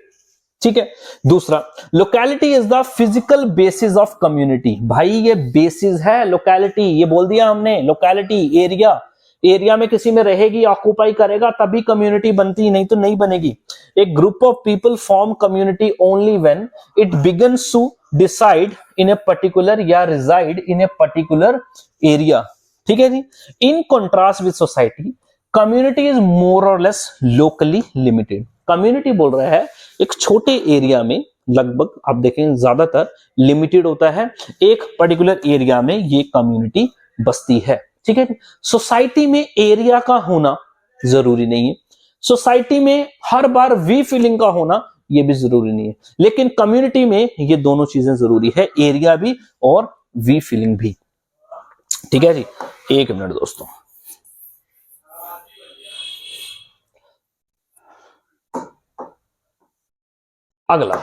ठीक है। दूसरा, locality is the physical basis of community. भाई ये बेसिस है लोकेलिटी, ये बोल दिया हमने। लोकेलिटी एरिया, एरिया में किसी में रहेगी, ऑक्युपाई करेगा, तभी कम्युनिटी बनती, नहीं तो नहीं बनेगी। एक group of people form community only when it begins to decide in a particular या reside in a particular area, ठीक है जी। In contrast with society, community is more और लेस लोकली लिमिटेड। कम्युनिटी बोल रहा है एक छोटे एरिया में, लगभग आप देखें ज्यादातर लिमिटेड होता है, एक पर्टिकुलर एरिया में ये कम्युनिटी बसती है, ठीक है। सोसाइटी में एरिया का होना जरूरी नहीं है, सोसाइटी में हर बार वी फीलिंग का होना ये भी जरूरी नहीं है, लेकिन कम्युनिटी में ये दोनों चीजें जरूरी है, एरिया भी और वी फीलिंग भी, ठीक है जी। एक मिनट दोस्तों, अगला,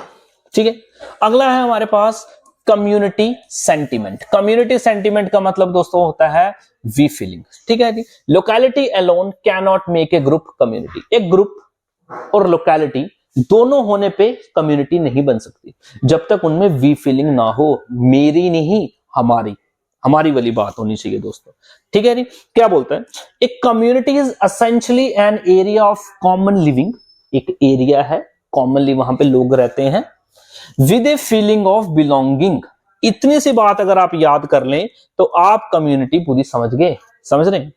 ठीक है, अगला है हमारे पास कम्युनिटी सेंटिमेंट। कम्युनिटी सेंटिमेंट का मतलब दोस्तों होता है वी फीलिंग, ठीक है जी। Locality alone can not make a group community. एक ग्रुप और लोकेलिटी दोनों होने पे कम्युनिटी नहीं बन सकती जब तक उनमें वी फीलिंग ना हो। मेरी नहीं, हमारी, हमारी वाली बात होनी चाहिए दोस्तों, ठीक है जी। क्या बोलता है? एक community is essentially an area of common living. एक एरिया है, कॉमनली वहां पे लोग रहते हैं, with a feeling of belonging. इतनी सी बात अगर आप याद कर लें तो आप कम्युनिटी पूरी समझ गए, समझ रहे हैं।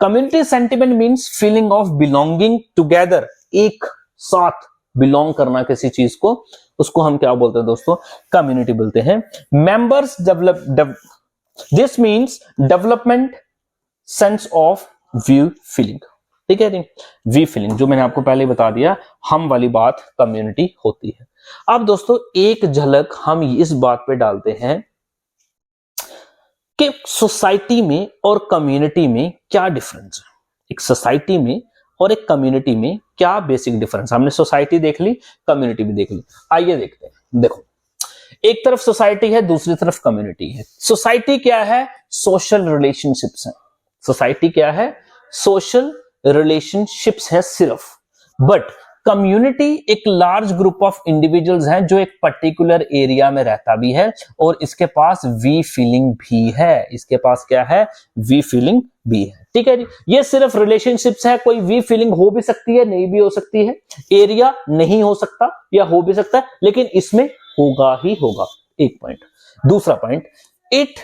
Community sentiment means feeling of belonging together, एक साथ बिलोंग करना किसी चीज को, उसको हम क्या बोलते हैं दोस्तों? कम्युनिटी बोलते हैं। Members develop, this means development sense of view feeling, ठीक है जी। वी फीलिंग जो मैंने आपको पहले बता दिया, हम वाली बात कम्युनिटी होती है। अब दोस्तों एक झलक हम इस बात पे डालते हैं कि सोसाइटी में और कम्युनिटी में क्या डिफरेंस है। एक सोसाइटी में और एक कम्युनिटी में क्या बेसिक डिफरेंस। हमने सोसाइटी देख ली, कम्युनिटी भी देख ली, आइए देखते हैं। देखो, एक तरफ सोसाइटी है, दूसरी तरफ कम्युनिटी है। सोसाइटी क्या है? सोशल रिलेशनशिप्स है। सोसाइटी क्या है? सोशल रिलेशनशिप्स है सिर्फ। बट कम्युनिटी एक लार्ज ग्रुप ऑफ इंडिविजुअल्स हैं जो एक पर्टिकुलर एरिया में रहता भी है और इसके पास वी फीलिंग भी है। इसके पास क्या है? वी फीलिंग भी है, ठीक है जी। ये सिर्फ रिलेशनशिप्स है, कोई वी फीलिंग हो भी सकती है, नहीं भी हो सकती है। एरिया नहीं हो सकता या हो भी सकता है, लेकिन इसमें होगा ही होगा। एक पॉइंट। दूसरा point, it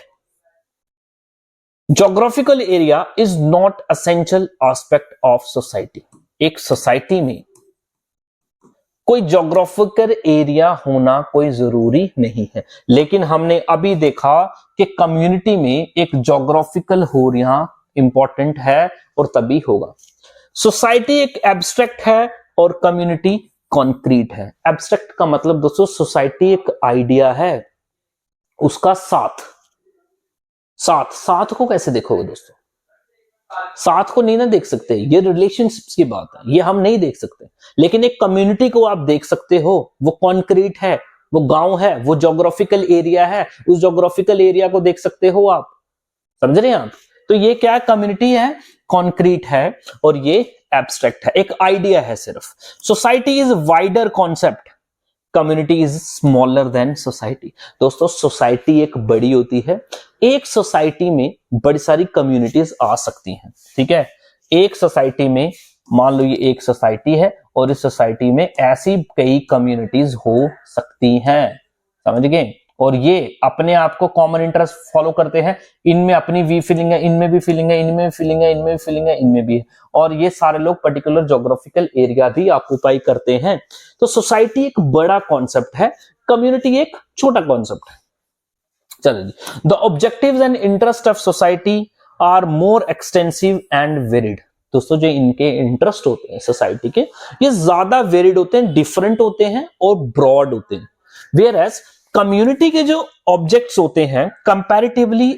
geographical area is not essential aspect of society. एक सोसाइटी में कोई ज्योग्राफिकल एरिया होना कोई जरूरी नहीं है, लेकिन हमने अभी देखा कि कम्युनिटी में एक ज्योग्राफिकल होना इंपॉर्टेंट है और तभी होगा। सोसाइटी एक एब्स्ट्रैक्ट है और कम्युनिटी कॉन्क्रीट है। एब्स्ट्रैक्ट का मतलब दोस्तों, सोसाइटी एक आइडिया है, उसका साथ को कैसे देखोगे दोस्तों? साथ को नहीं ना देख सकते, ये रिलेशनशिप्स की बात है, ये हम नहीं देख सकते। लेकिन एक कम्युनिटी को आप देख सकते हो, वो कॉन्क्रीट है, वो गांव है, वो ज्योग्राफिकल एरिया है, उस ज्योग्राफिकल एरिया को देख सकते हो आप, समझ रहे हैं आप? तो ये क्या कम्युनिटी है? कॉन्क्रीट है और ये एब्स्ट्रैक्ट है, एक आइडिया है सिर्फ। Society is wider concept, community is smaller than society. दोस्तों सोसाइटी एक बड़ी होती है, एक सोसाइटी में बड़ी सारी कम्युनिटीज आ सकती हैं, ठीक है। एक सोसाइटी में मान लो ये एक सोसाइटी है और इस सोसाइटी में ऐसी कई कम्युनिटीज हो सकती हैं, समझ गए। और ये अपने आप को कॉमन इंटरेस्ट फॉलो करते हैं, इनमें अपनी वी फीलिंग है, इनमें भी फीलिंग है, इनमें भी फीलिंग है, इनमें भी फीलिंग है, इनमें भी है, और ये सारे लोग पर्टिकुलर ज्योग्राफिकल एरिया भी ऑक्युपाई करते हैं। तो सोसाइटी एक बड़ा कॉन्सेप्ट है, कम्युनिटी एक छोटा कॉन्सेप्ट है। चलिए, the objectives and interest of society are more extensive and varied. दोस्तों जो इनके इंटरेस्ट होते हैं सोसाइटी के, ये ज्यादा वेरिड होते हैं, डिफरेंट होते हैं और ब्रॉड होते हैं। वेयर एज कम्युनिटी के जो ऑब्जेक्ट्स होते हैं कंपैरेटिवली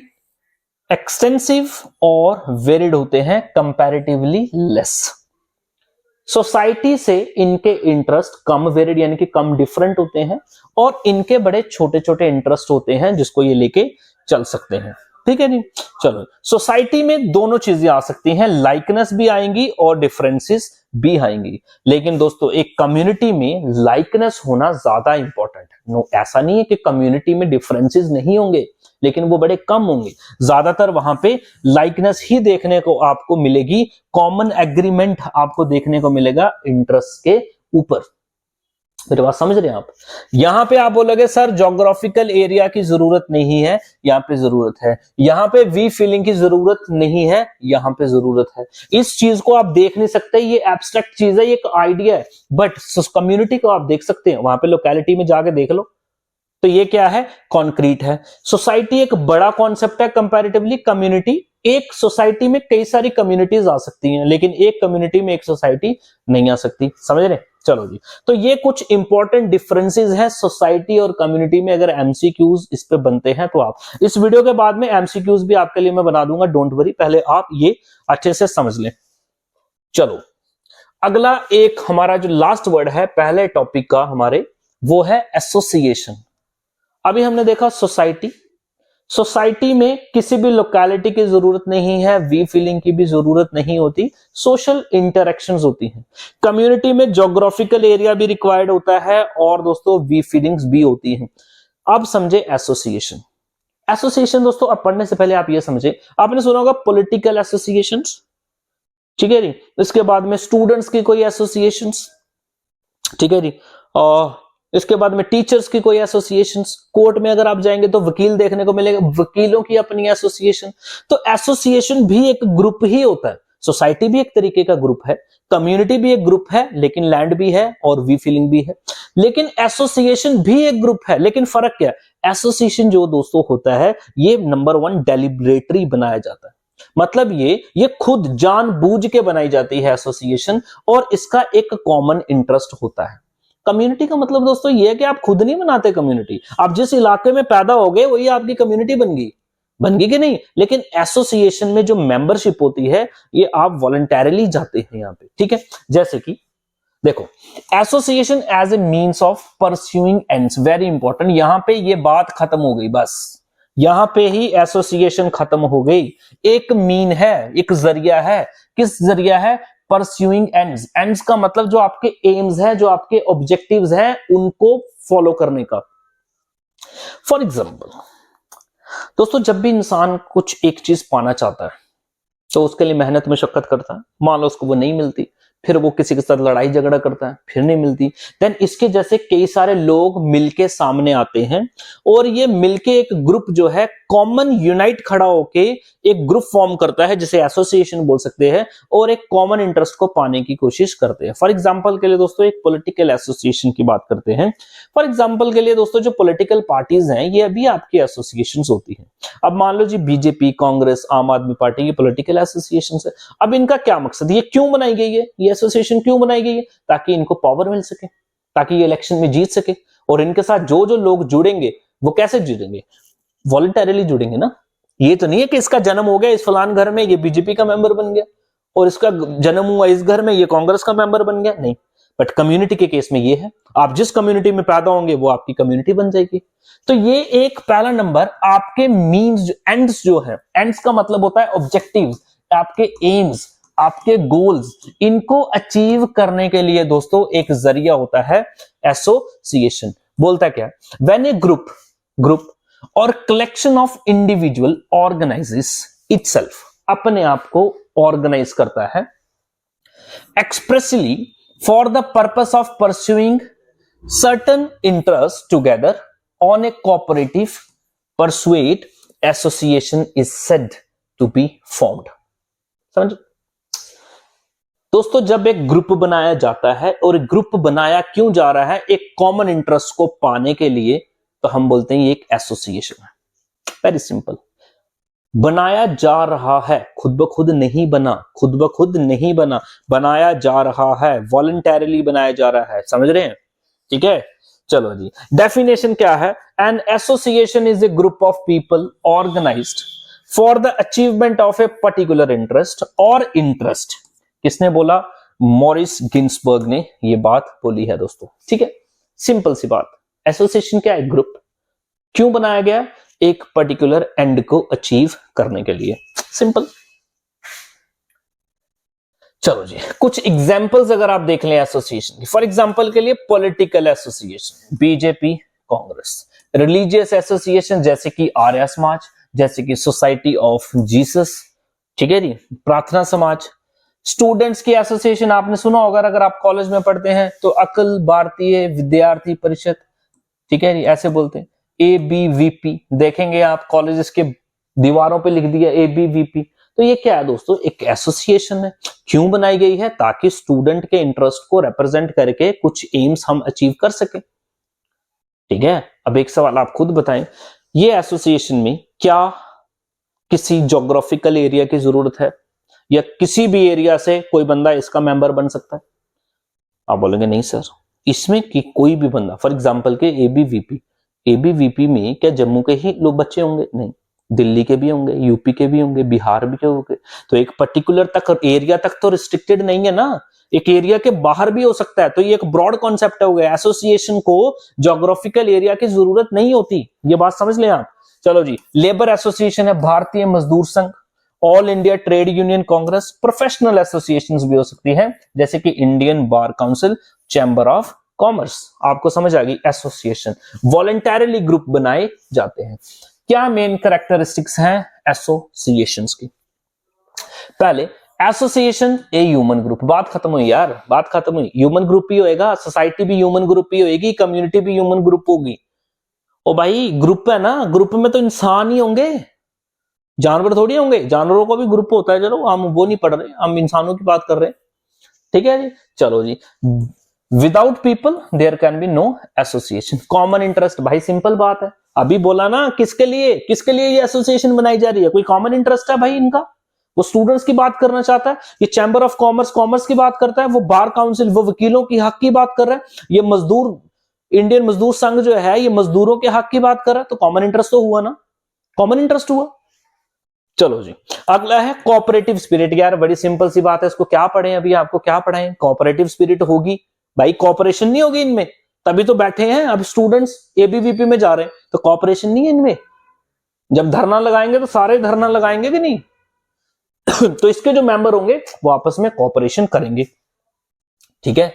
एक्सटेंसिव और वेरिड होते हैं, कंपैरेटिवली लेस। सोसाइटी से इनके इंटरेस्ट कम वेरिड यानी कि कम डिफरेंट होते हैं, और इनके बड़े छोटे छोटे इंटरेस्ट होते हैं जिसको ये लेके चल सकते हैं। ठीक है नहीं, चलो सोसाइटी में दोनों चीजें आ सकती हैं, लाइकनेस भी आएंगी और डिफरेंसेस भी आएंगी। लेकिन दोस्तों एक कम्युनिटी में लाइकनेस होना ज्यादा इंपॉर्टेंट है। नो, ऐसा नहीं है कि कम्युनिटी में डिफरेंसेस नहीं होंगे, लेकिन वो बड़े कम होंगे। ज्यादातर वहां पे लाइकनेस ही देखने को आपको मिलेगी, कॉमन एग्रीमेंट आपको देखने को मिलेगा इंटरेस्ट के ऊपर। मेरी बात समझ रहे हैं आप? यहां पे आप बोलोगे सर ज्योग्राफिकल एरिया की जरूरत नहीं है, यहां पे जरूरत है। यहां पे वी फीलिंग की जरूरत नहीं है, यहां पे जरूरत है। इस चीज को आप देख नहीं सकते, ये एब्स्ट्रैक्ट चीज है, ये एक आइडिया है, बट कम्युनिटी को आप देख सकते हैं। वहां पे लोकेलिटी में जाके देख लो, तो ये क्या है? कॉन्क्रीट है। सोसाइटी एक बड़ा कॉन्सेप्ट है कंपैरेटिवली, कम्युनिटी एक सोसाइटी में कई सारी कम्युनिटीज आ सकती हैं, लेकिन एक कम्युनिटी में एक सोसाइटी नहीं आ सकती। समझ रहे? चलो जी, तो ये कुछ इंपॉर्टेंट डिफरेंसेस हैं सोसाइटी और कम्युनिटी में। अगर एमसीक्यूज इस पे बनते हैं तो आप इस वीडियो के बाद में एमसीक्यूज भी आपके लिए मैं बना दूंगा, डोंट वरी, पहले आप ये अच्छे से समझ लें। चलो अगला एक हमारा जो लास्ट वर्ड है पहले टॉपिक का हमारे, वो है एसोसिएशन। अभी हमने देखा सोसाइटी, सोसाइटी में किसी भी लोकेलिटी की जरूरत नहीं है, वी फीलिंग की भी जरूरत नहीं होती, सोशल इंटरेक्शंस होती हैं। कम्युनिटी में ज्योग्राफिकल एरिया भी रिक्वायर्ड होता है और दोस्तों वी फीलिंग्स भी होती हैं। अब समझे एसोसिएशन। एसोसिएशन दोस्तों अब पढ़ने से पहले आप ये समझे, आपने सुना होगा पॉलिटिकल एसोसिएशंस, ठीक है जी। इसके बाद में स्टूडेंट्स की कोई एसोसिएशंस, ठीक है जी। और इसके बाद में टीचर्स की कोई एसोसिएशंस, कोर्ट में अगर आप जाएंगे तो वकील देखने को मिलेगा, वकीलों की अपनी एसोसिएशन। तो एसोसिएशन भी एक ग्रुप ही होता है। सोसाइटी भी एक तरीके का ग्रुप है, कम्युनिटी भी एक ग्रुप है, लेकिन लैंड भी है और वी फीलिंग भी है। लेकिन एसोसिएशन भी एक ग्रुप है, लेकिन फर्क क्या है? एसोसिएशन जो दोस्तों होता है, ये नंबर 1 डेलिब्रेटरी बनाया जाता है। मतलब ये खुद जानबूझ के बनाई जाती है एसोसिएशन, और इसका एक कॉमन इंटरेस्ट होता है। कम्युनिटी का मतलब दोस्तों ये है कि आप खुद नहीं बनाते कम्युनिटी, आप जिस इलाके में पैदा हो गए वही आपकी कम्युनिटी बन गई कि नहीं। लेकिन एसोसिएशन में जो मेंबरशिप होती है, ये आप वॉलंटरली जाते हैं यहां पे, ठीक है। जैसे कि देखो, association as a means of pursuing ends, very important. यहां पे ये बात खत्म हो गई, बस यहां पे ही एसोसिएशन खत्म हो गई। एक मीन है, एक जरिया है। किस जरिया है? Pursuing ends. एंड्स का मतलब जो आपके एम्स है, जो आपके ऑब्जेक्टिव्स हैं, उनको फॉलो करने का। फॉर एग्जाम्पल दोस्तों, जब भी इंसान कुछ एक चीज पाना चाहता है तो उसके लिए मेहनत मशक्कत करता है। मान लो उसको वो नहीं मिलती, फिर वो किसी के साथ लड़ाई झगड़ा करता है, फिर नहीं मिलती, देन इसके जैसे कई सारे लोग मिलके सामने आते हैं, और ये मिलके एक ग्रुप जो है कॉमन यूनाइट खड़ा होके एक ग्रुप फॉर्म करता है, जिसे एसोसिएशन बोल सकते हैं, और एक कॉमन इंटरेस्ट को पाने की कोशिश करते हैं। फॉर एग्जांपल के लिए दोस्तों एक पॉलिटिकल एसोसिएशन की बात करते हैं। फॉर एग्जांपल के लिए दोस्तों जो पॉलिटिकल पार्टीज हैं, ये अभी आपकी एसोसिएशन होती है। अब मान लो जी बीजेपी, कांग्रेस, आम आदमी पार्टी, ये पॉलिटिकल एसोसिएशन है। अब इनका क्या मकसद, ये क्यों बनाई गई है, ये एसोसिएशन क्यों बनाई गई है? ताकि इनको पावर मिल सके, ताकि ये इलेक्शन में जीत सके। और इनके साथ जो जो लोग जुड़ेंगे वो कैसे जुड़ेंगे? वॉलंटरली जुड़ेंगे ना। ये तो नहीं है कि इसका जन्म हो गया इस फलान घर में, ये बीजेपी का मेंबर बन गया, और इसका जन्म हुआ इस घर में, ये कांग्रेस का मेंबर बन गया, नहीं। बट कम्युनिटी के केस में ये है, आप जिस कम्युनिटी में पैदा होंगे वो आपकी कम्युनिटी बन जाएगी। तो ये एक पहला नंबर, आपके मीन्स, एंड्स जो है, एंड्स का मतलब होता है ऑब्जेक्टिव्स, आपके एम्स, आपके गोल्स, इनको अचीव करने के लिए दोस्तों एक जरिया होता है एसोसिएशन। बोलता क्या? व्हेन ए ग्रुप और collection of individual organises itself, अपने आप को ऑर्गेनाइज करता है, expressly for the purpose of pursuing certain interest together on a cooperative pursuit, association is said to be formed. समझ दोस्तों, जब एक ग्रुप बनाया जाता है, और ग्रुप बनाया क्यों जा रहा है? एक कॉमन इंटरेस्ट को पाने के लिए, तो हम बोलते हैं ये एक एसोसिएशन है। Very simple. बनाया जा रहा है, खुद ब खुद नहीं बना, खुद ब खुद नहीं बना, बनाया जा रहा है, वॉलंटरली बनाया जा रहा है। समझ रहे हैं? ठीक है, चलो जी। डेफिनेशन क्या है? An association is a group of people organised for the achievement of a particular interest और इंटरेस्ट। किसने बोला? मॉरिस गिन्सबर्ग ने ये बात बोली है दोस्तों। ठीक है, सिंपल सी बात। एसोसिएशन क्या है? ग्रुप। क्यों बनाया गया? एक पर्टिकुलर एंड को अचीव करने के लिए। सिंपल। चलो जी, कुछ एग्जांपल्स अगर आप देख लें एसोसिएशन की, फॉर एग्जांपल के लिए political association, BJP, Congress. Religious association जैसे कि आर्य समाज, जैसे कि सोसाइटी ऑफ जीसस, ठीक है जी, प्रार्थना समाज। स्टूडेंट्स की एसोसिएशन आपने सुना होगा अगर आप कॉलेज में पढ़ते हैं तो, अखिल भारतीय विद्यार्थी परिषद, ठीक है जी, ऐसे बोलते हैं। ABVP देखेंगे आप कॉलेजेस के दीवारों पे लिख दिया ABVP। तो ये क्या है दोस्तों? एक एसोसिएशन है। क्यों बनाई गई है? ताकि स्टूडेंट के इंटरेस्ट को रिप्रेजेंट करके कुछ एम्स हम अचीव कर सके। ठीक है, अब एक सवाल आप खुद बताएं, ये एसोसिएशन में क्या किसी ज्योग्राफिकल एरिया की जरूरत है, या किसी भी एरिया से कोई बंदा इसका मेंबर बन सकता है? आप बोलेंगे नहीं सर, इसमें कि कोई भी बंदा, फॉर एग्जांपल के एबीवीपी में क्या जम्मू के ही लोग बच्चे होंगे? नहीं, दिल्ली के भी होंगे, यूपी के भी होंगे, बिहार भी के होंगे। तो एक पर्टिकुलर तक एरिया तक तो रिस्ट्रिक्टेड नहीं है ना, एक एरिया के बाहर भी हो सकता है। तो ये एक ब्रॉड कॉन्सेप्ट हो गया। एसोसिएशन को ज्योग्राफिकल एरिया की जरूरत नहीं होती, ये बात समझ लें आप। चलो जी, लेबर एसोसिएशन है भारतीय मजदूर संघ, all India trade union Congress. Professional associations भी हो सकती है जैसे कि Indian bar council, chamber of commerce. आपको समझ आ गई? एसोसिएशन वॉलंटरली ग्रुप बनाए जाते हैं। क्या मेन कैरेक्टरिस्टिक्स हैं एसोसिएशंस की? पहले, एसोसिएशन ए ह्यूमन ग्रुप। बात खत्म हुई यार, बात खत्म हुई। ह्यूमन ग्रुप ही होएगा, सोसाइटी भी ह्यूमन ग्रुप ही होएगी, कम्युनिटी भी ह्यूमन ग्रुप होगी। ओ भाई, ग्रुप है ना, ग्रुप में तो इंसान ही होंगे, जानवर थोड़ी होंगे। जानवरों का भी ग्रुप होता है, चलो हम वो नहीं पढ़ रहे, हम इंसानों की बात कर रहे हैं। ठीक है जी, चलो जी। Without people there can be no association. Common interest, भाई सिंपल बात है, अभी बोला ना, किसके लिए ये एसोसिएशन बनाई जा रही है? कोई कॉमन इंटरेस्ट है भाई इनका, वो स्टूडेंट्स की बात करना चाहता है। ये चैम्बर ऑफ कॉमर्स की बात करता है, वो बार काउंसिल, वो वकीलों की हक की बात कर रहा है, ये मजदूर, इंडियन मजदूर संघ जो है ये मजदूरों के हक की बात कर रहा है। तो कॉमन इंटरेस्ट तो हुआ ना, कॉमन इंटरेस्ट हुआ। चलो जी, अगला है कोऑपरेटिव स्पिरिट। यार बड़ी सिंपल सी बात है, इसको क्या पढ़े अभी, आपको क्या पढ़ाएं? कोऑपरेटिव स्पिरिट होगी भाई, कोऑपरेशन नहीं होगी इनमें, तभी तो बैठे हैं अब स्टूडेंट्स एबीवीपी में जा रहे हैं। तो कोऑपरेशन नहीं है इनमें। जब धरना लगाएंगे तो सारे धरना लगाएंगे कि नहीं? तो इसके जो मेंबर होंगे वो आपस में कोऑपरेशन करेंगे। ठीक है,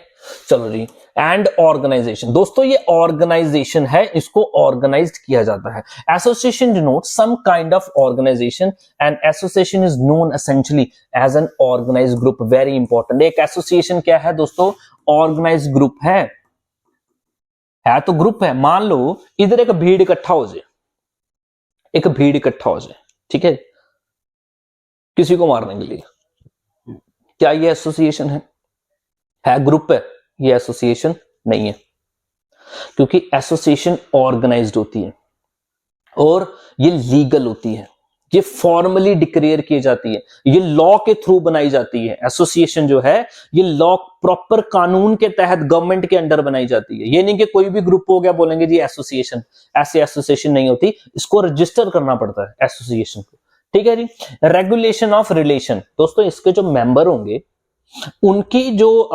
चलो जी। एंड ऑर्गेनाइजेशन, दोस्तों ये ऑर्गेनाइजेशन है, इसको ऑर्गेनाइज्ड किया जाता है। Association denote some kind of organisation and association is known essentially as an organised group. Very important. एक एसोसिएशन क्या है दोस्तों? ऑर्गेनाइज्ड ग्रुप है तो ग्रुप है। मान लो इधर एक भीड़ इकट्ठा हो जाए, एक भीड़ इकट्ठा हो जाए, ठीक है, किसी को मारने के लिए, क्या ये एसोसिएशन है? ग्रुप है, ये एसोसिएशन नहीं है, क्योंकि एसोसिएशन ऑर्गेनाइज्ड होती है और ये लीगल होती है, ये फॉर्मली डिक्लेयर की जाती है, ये लॉ के थ्रू बनाई जाती है। एसोसिएशन जो है ये लॉ, प्रॉपर कानून के तहत गवर्नमेंट के अंडर बनाई जाती है। ये नहीं कि कोई भी ग्रुप हो गया बोलेंगे जी एसोसिएशन, ऐसे एसोसिएशन नहीं होती, इसको रजिस्टर करना पड़ता है एसोसिएशन को। ठीक है जी। रेगुलेशन ऑफ रिलेशन, दोस्तों इसके जो मेंबर होंगे उनकी जो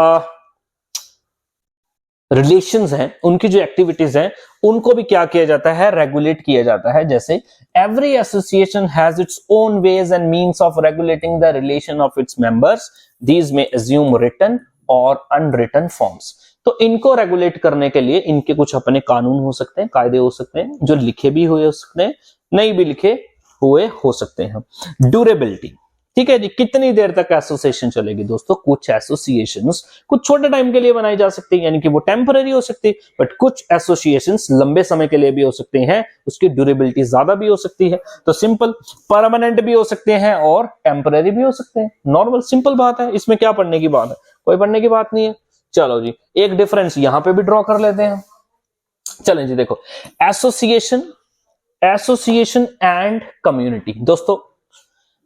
रिलेशंस हैं, उनकी जो एक्टिविटीज हैं, उनको भी क्या किया जाता है? रेगुलेट किया जाता है। जैसे every association has its own ways and means of regulating the relation of its members, these में अज्यूम रिटन और अनरिटन फॉर्म्स। तो इनको रेगुलेट करने के लिए इनके कुछ अपने कानून हो सकते हैं, कायदे हो सकते हैं, जो लिखे भी हुए हो सकते हैं, नहीं भी लिखे हुए हो सकते हैं। ड्यूरेबिलिटी, ठीक है जी, कितनी देर तक एसोसिएशन चलेगी? दोस्तों कुछ एसोसिएशंस कुछ छोटे टाइम के लिए बनाई जा सकती है, यानी कि वो टेम्पररी हो सकती है, बट कुछ एसोसिएशंस लंबे समय के लिए भी हो सकते हैं, उसकी ड्यूरेबिलिटी ज्यादा भी हो सकती है। तो सिंपल, परमानेंट भी हो सकते हैं और टेम्पररी भी हो सकते हैं। नॉर्मल सिंपल बात है, इसमें क्या पढ़ने की बात है? कोई पढ़ने की बात नहीं है। चलो जी, एक डिफरेंस यहां पे भी ड्रॉ कर लेते हैं। चलें जी, देखो एसोसिएशन एंड कम्युनिटी। दोस्तों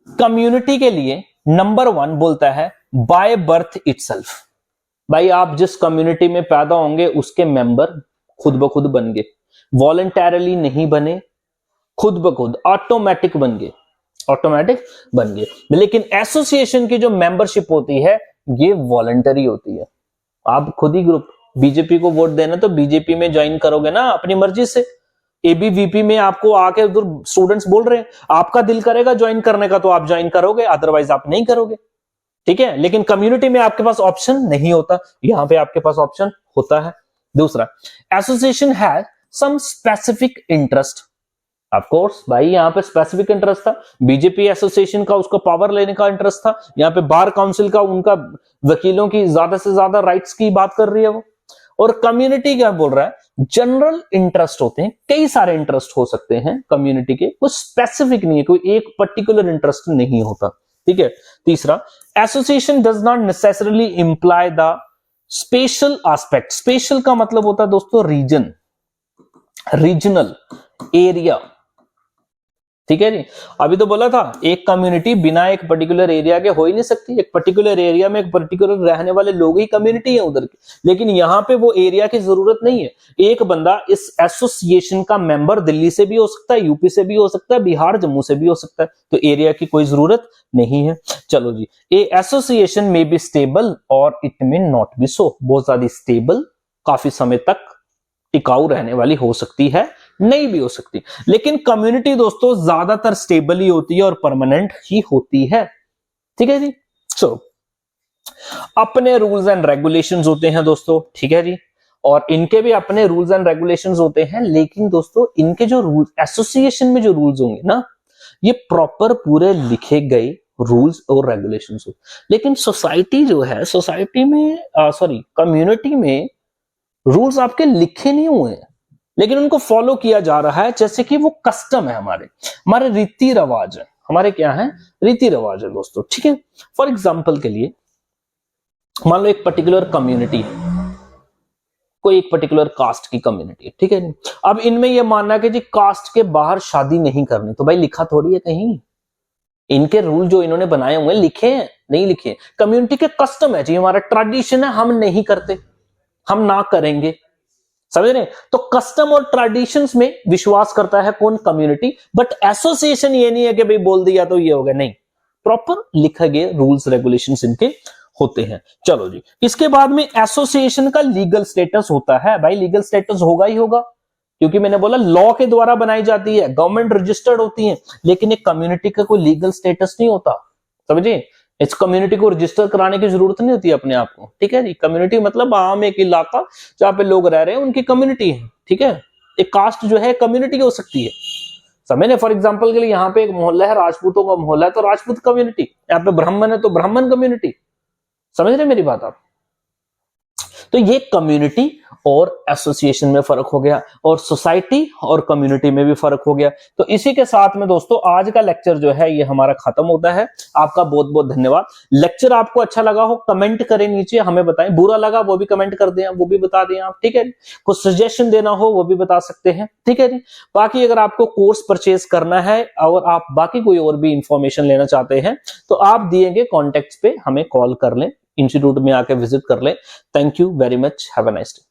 कम्युनिटी के लिए नंबर 1 बोलता है बाय बर्थ इटसेल्फ। भाई आप जिस कम्युनिटी में पैदा होंगे उसके मेंबर खुद ब खुद बन गए, वॉलंटरली नहीं बने, खुद ब खुद ऑटोमेटिक बन गए। ऑटोमेटिक बन गए। लेकिन एसोसिएशन की जो मेंबरशिप होती है ये वॉलंटरी होती है। आप खुद ही ग्रुप, बीजेपी को वोट देना तो बीजेपी में ज्वाइन करोगे ना अपनी मर्जी से। एबीवीपी में आपको आके उधर स्टूडेंट्स बोल रहे हैं, आपका दिल करेगा ज्वाइन करने का तो आप ज्वाइन करोगे, अदरवाइज आप नहीं करोगे, ठीक है। लेकिन कम्युनिटी में आपके पास ऑप्शन नहीं होता, यहां पे आपके पास ऑप्शन होता है। दूसरा, association has some specific interest. Of course भाई यहां पे स्पेसिफिक इंटरेस्ट था, बीजेपी एसोसिएशन का उसको पावर लेने का इंटरेस्ट था, यहां पे बार काउंसिल का उनका वकीलों की ज्यादा से ज्यादा राइट्स की बात कर रही है वो। और कम्युनिटी क्या बोल रहा है, जनरल इंटरेस्ट होते हैं, कई सारे इंटरेस्ट हो सकते हैं कम्युनिटी के, कोई स्पेसिफिक नहीं है, कोई एक पर्टिकुलर इंटरेस्ट नहीं होता, ठीक है। तीसरा, association does not necessarily imply the special aspect. Special का मतलब होता है दोस्तों रीजन, रीजनल एरिया, ठीक है जी। अभी तो बोला था एक कम्युनिटी बिना एक पर्टिकुलर एरिया के हो ही नहीं सकती, एक पर्टिकुलर एरिया में एक पर्टिकुलर रहने वाले लोग ही कम्युनिटी है उधर की। लेकिन यहां पे वो एरिया की जरूरत नहीं है, एक बंदा इस एसोसिएशन का मेंबर दिल्ली से भी हो सकता है, यूपी से भी हो सकता है, बिहार जम्मू से भी हो सकता है, तो एरिया की कोई जरूरत नहीं है। चलो जी, ए एसोसिएशन में बी स्टेबल और इट मे नॉट बी सो। बहुत ज्यादा स्टेबल, काफी समय तक टिकाऊ रहने वाली हो सकती है, नहीं भी हो सकती। लेकिन कम्युनिटी दोस्तों ज्यादातर स्टेबल ही होती है और परमानेंट ही होती है, ठीक है जी। चलो, अपने रूल्स एंड रेगुलेशंस होते हैं दोस्तों, ठीक है जी, और इनके भी अपने रूल्स एंड रेगुलेशंस होते हैं। लेकिन दोस्तों इनके जो रूल्स, एसोसिएशन में जो रूल्स होंगे ना, ये प्रॉपर पूरे लिखे गए रूल्स और रेगुलेशंस हो। लेकिन सोसाइटी जो है, सोसाइटी में कम्युनिटी में रूल्स आपके लिखे नहीं हुए हैं, लेकिन उनको फॉलो किया जा रहा है, जैसे कि वो कस्टम है, हमारे रीति रिवाज है, हमारे क्या है, रीति रिवाज है दोस्तों, ठीक है। फॉर एग्जाम्पल के लिए मान लो एक पर्टिकुलर कम्युनिटी है, कोई एक पर्टिकुलर कास्ट की कम्युनिटी है, ठीक है। अब इनमें यह मानना है कि जी कास्ट के बाहर शादी नहीं करनी, तो भाई लिखा थोड़ी है कहीं, इनके रूल जो इन्होंने बनाए हुए लिखे हैं, नहीं लिखे। कम्युनिटी के कस्टम है जी, हमारा ट्रेडिशन है, हम नहीं करते, हम ना करेंगे, समझ रहे। तो कस्टम और ट्रेडिशंस में विश्वास करता है कौन, कम्युनिटी। बट एसोसिएशन ये नहीं है कि भाई बोल दिया तो ये हो गया, नहीं, प्रॉपर लिखे गए रूल्स रेगुलेशंस इनके होते हैं। चलो जी, इसके बाद में एसोसिएशन का लीगल स्टेटस होता है। भाई लीगल स्टेटस होगा ही होगा, क्योंकि मैंने बोला लॉ के द्वारा बनाई जाती है, गवर्नमेंट रजिस्टर्ड होती है। लेकिन एक कम्युनिटी का कोई लीगल स्टेटस नहीं होता, समझिए। इस कम्युनिटी को रजिस्टर कराने की जरूरत नहीं होती अपने आप को, ठीक है जी। कम्युनिटी मतलब आम एक इलाका जहां पे लोग रह रहे हैं, उनकी कम्युनिटी है, ठीक है। एक कास्ट जो है कम्युनिटी हो सकती है, समझे। फॉर एग्जांपल के लिए यहाँ पे एक मोहल्ला है, राजपूतों का मोहल्ला है, तो राजपूत कम्युनिटी। यहाँ पे ब्राह्मण है तो ब्राह्मण कम्युनिटी, समझ रहे मेरी बात आप। तो ये कम्युनिटी और एसोसिएशन में फर्क हो गया, और सोसाइटी और कम्युनिटी में भी फर्क हो गया। तो इसी के साथ में दोस्तों आज का लेक्चर जो है ये हमारा खत्म होता है। आपका बहुत बहुत धन्यवाद। लेक्चर आपको अच्छा लगा हो कमेंट करें नीचे, हमें बताएं। बुरा लगा वो भी कमेंट कर दें, वो भी बता दें आप, ठीक है। कुछ सजेशन देना हो वो भी बता सकते हैं, ठीक है जी। बाकी अगर आपको कोर्स परचेज करना है और आप बाकी कोई और भी इंफॉर्मेशन लेना चाहते हैं तो आप दिए गए कॉन्टेक्ट पे हमें कॉल कर लें, इंस्टीट्यूट में आके विजिट कर लें। Thank you very much, have a nice day.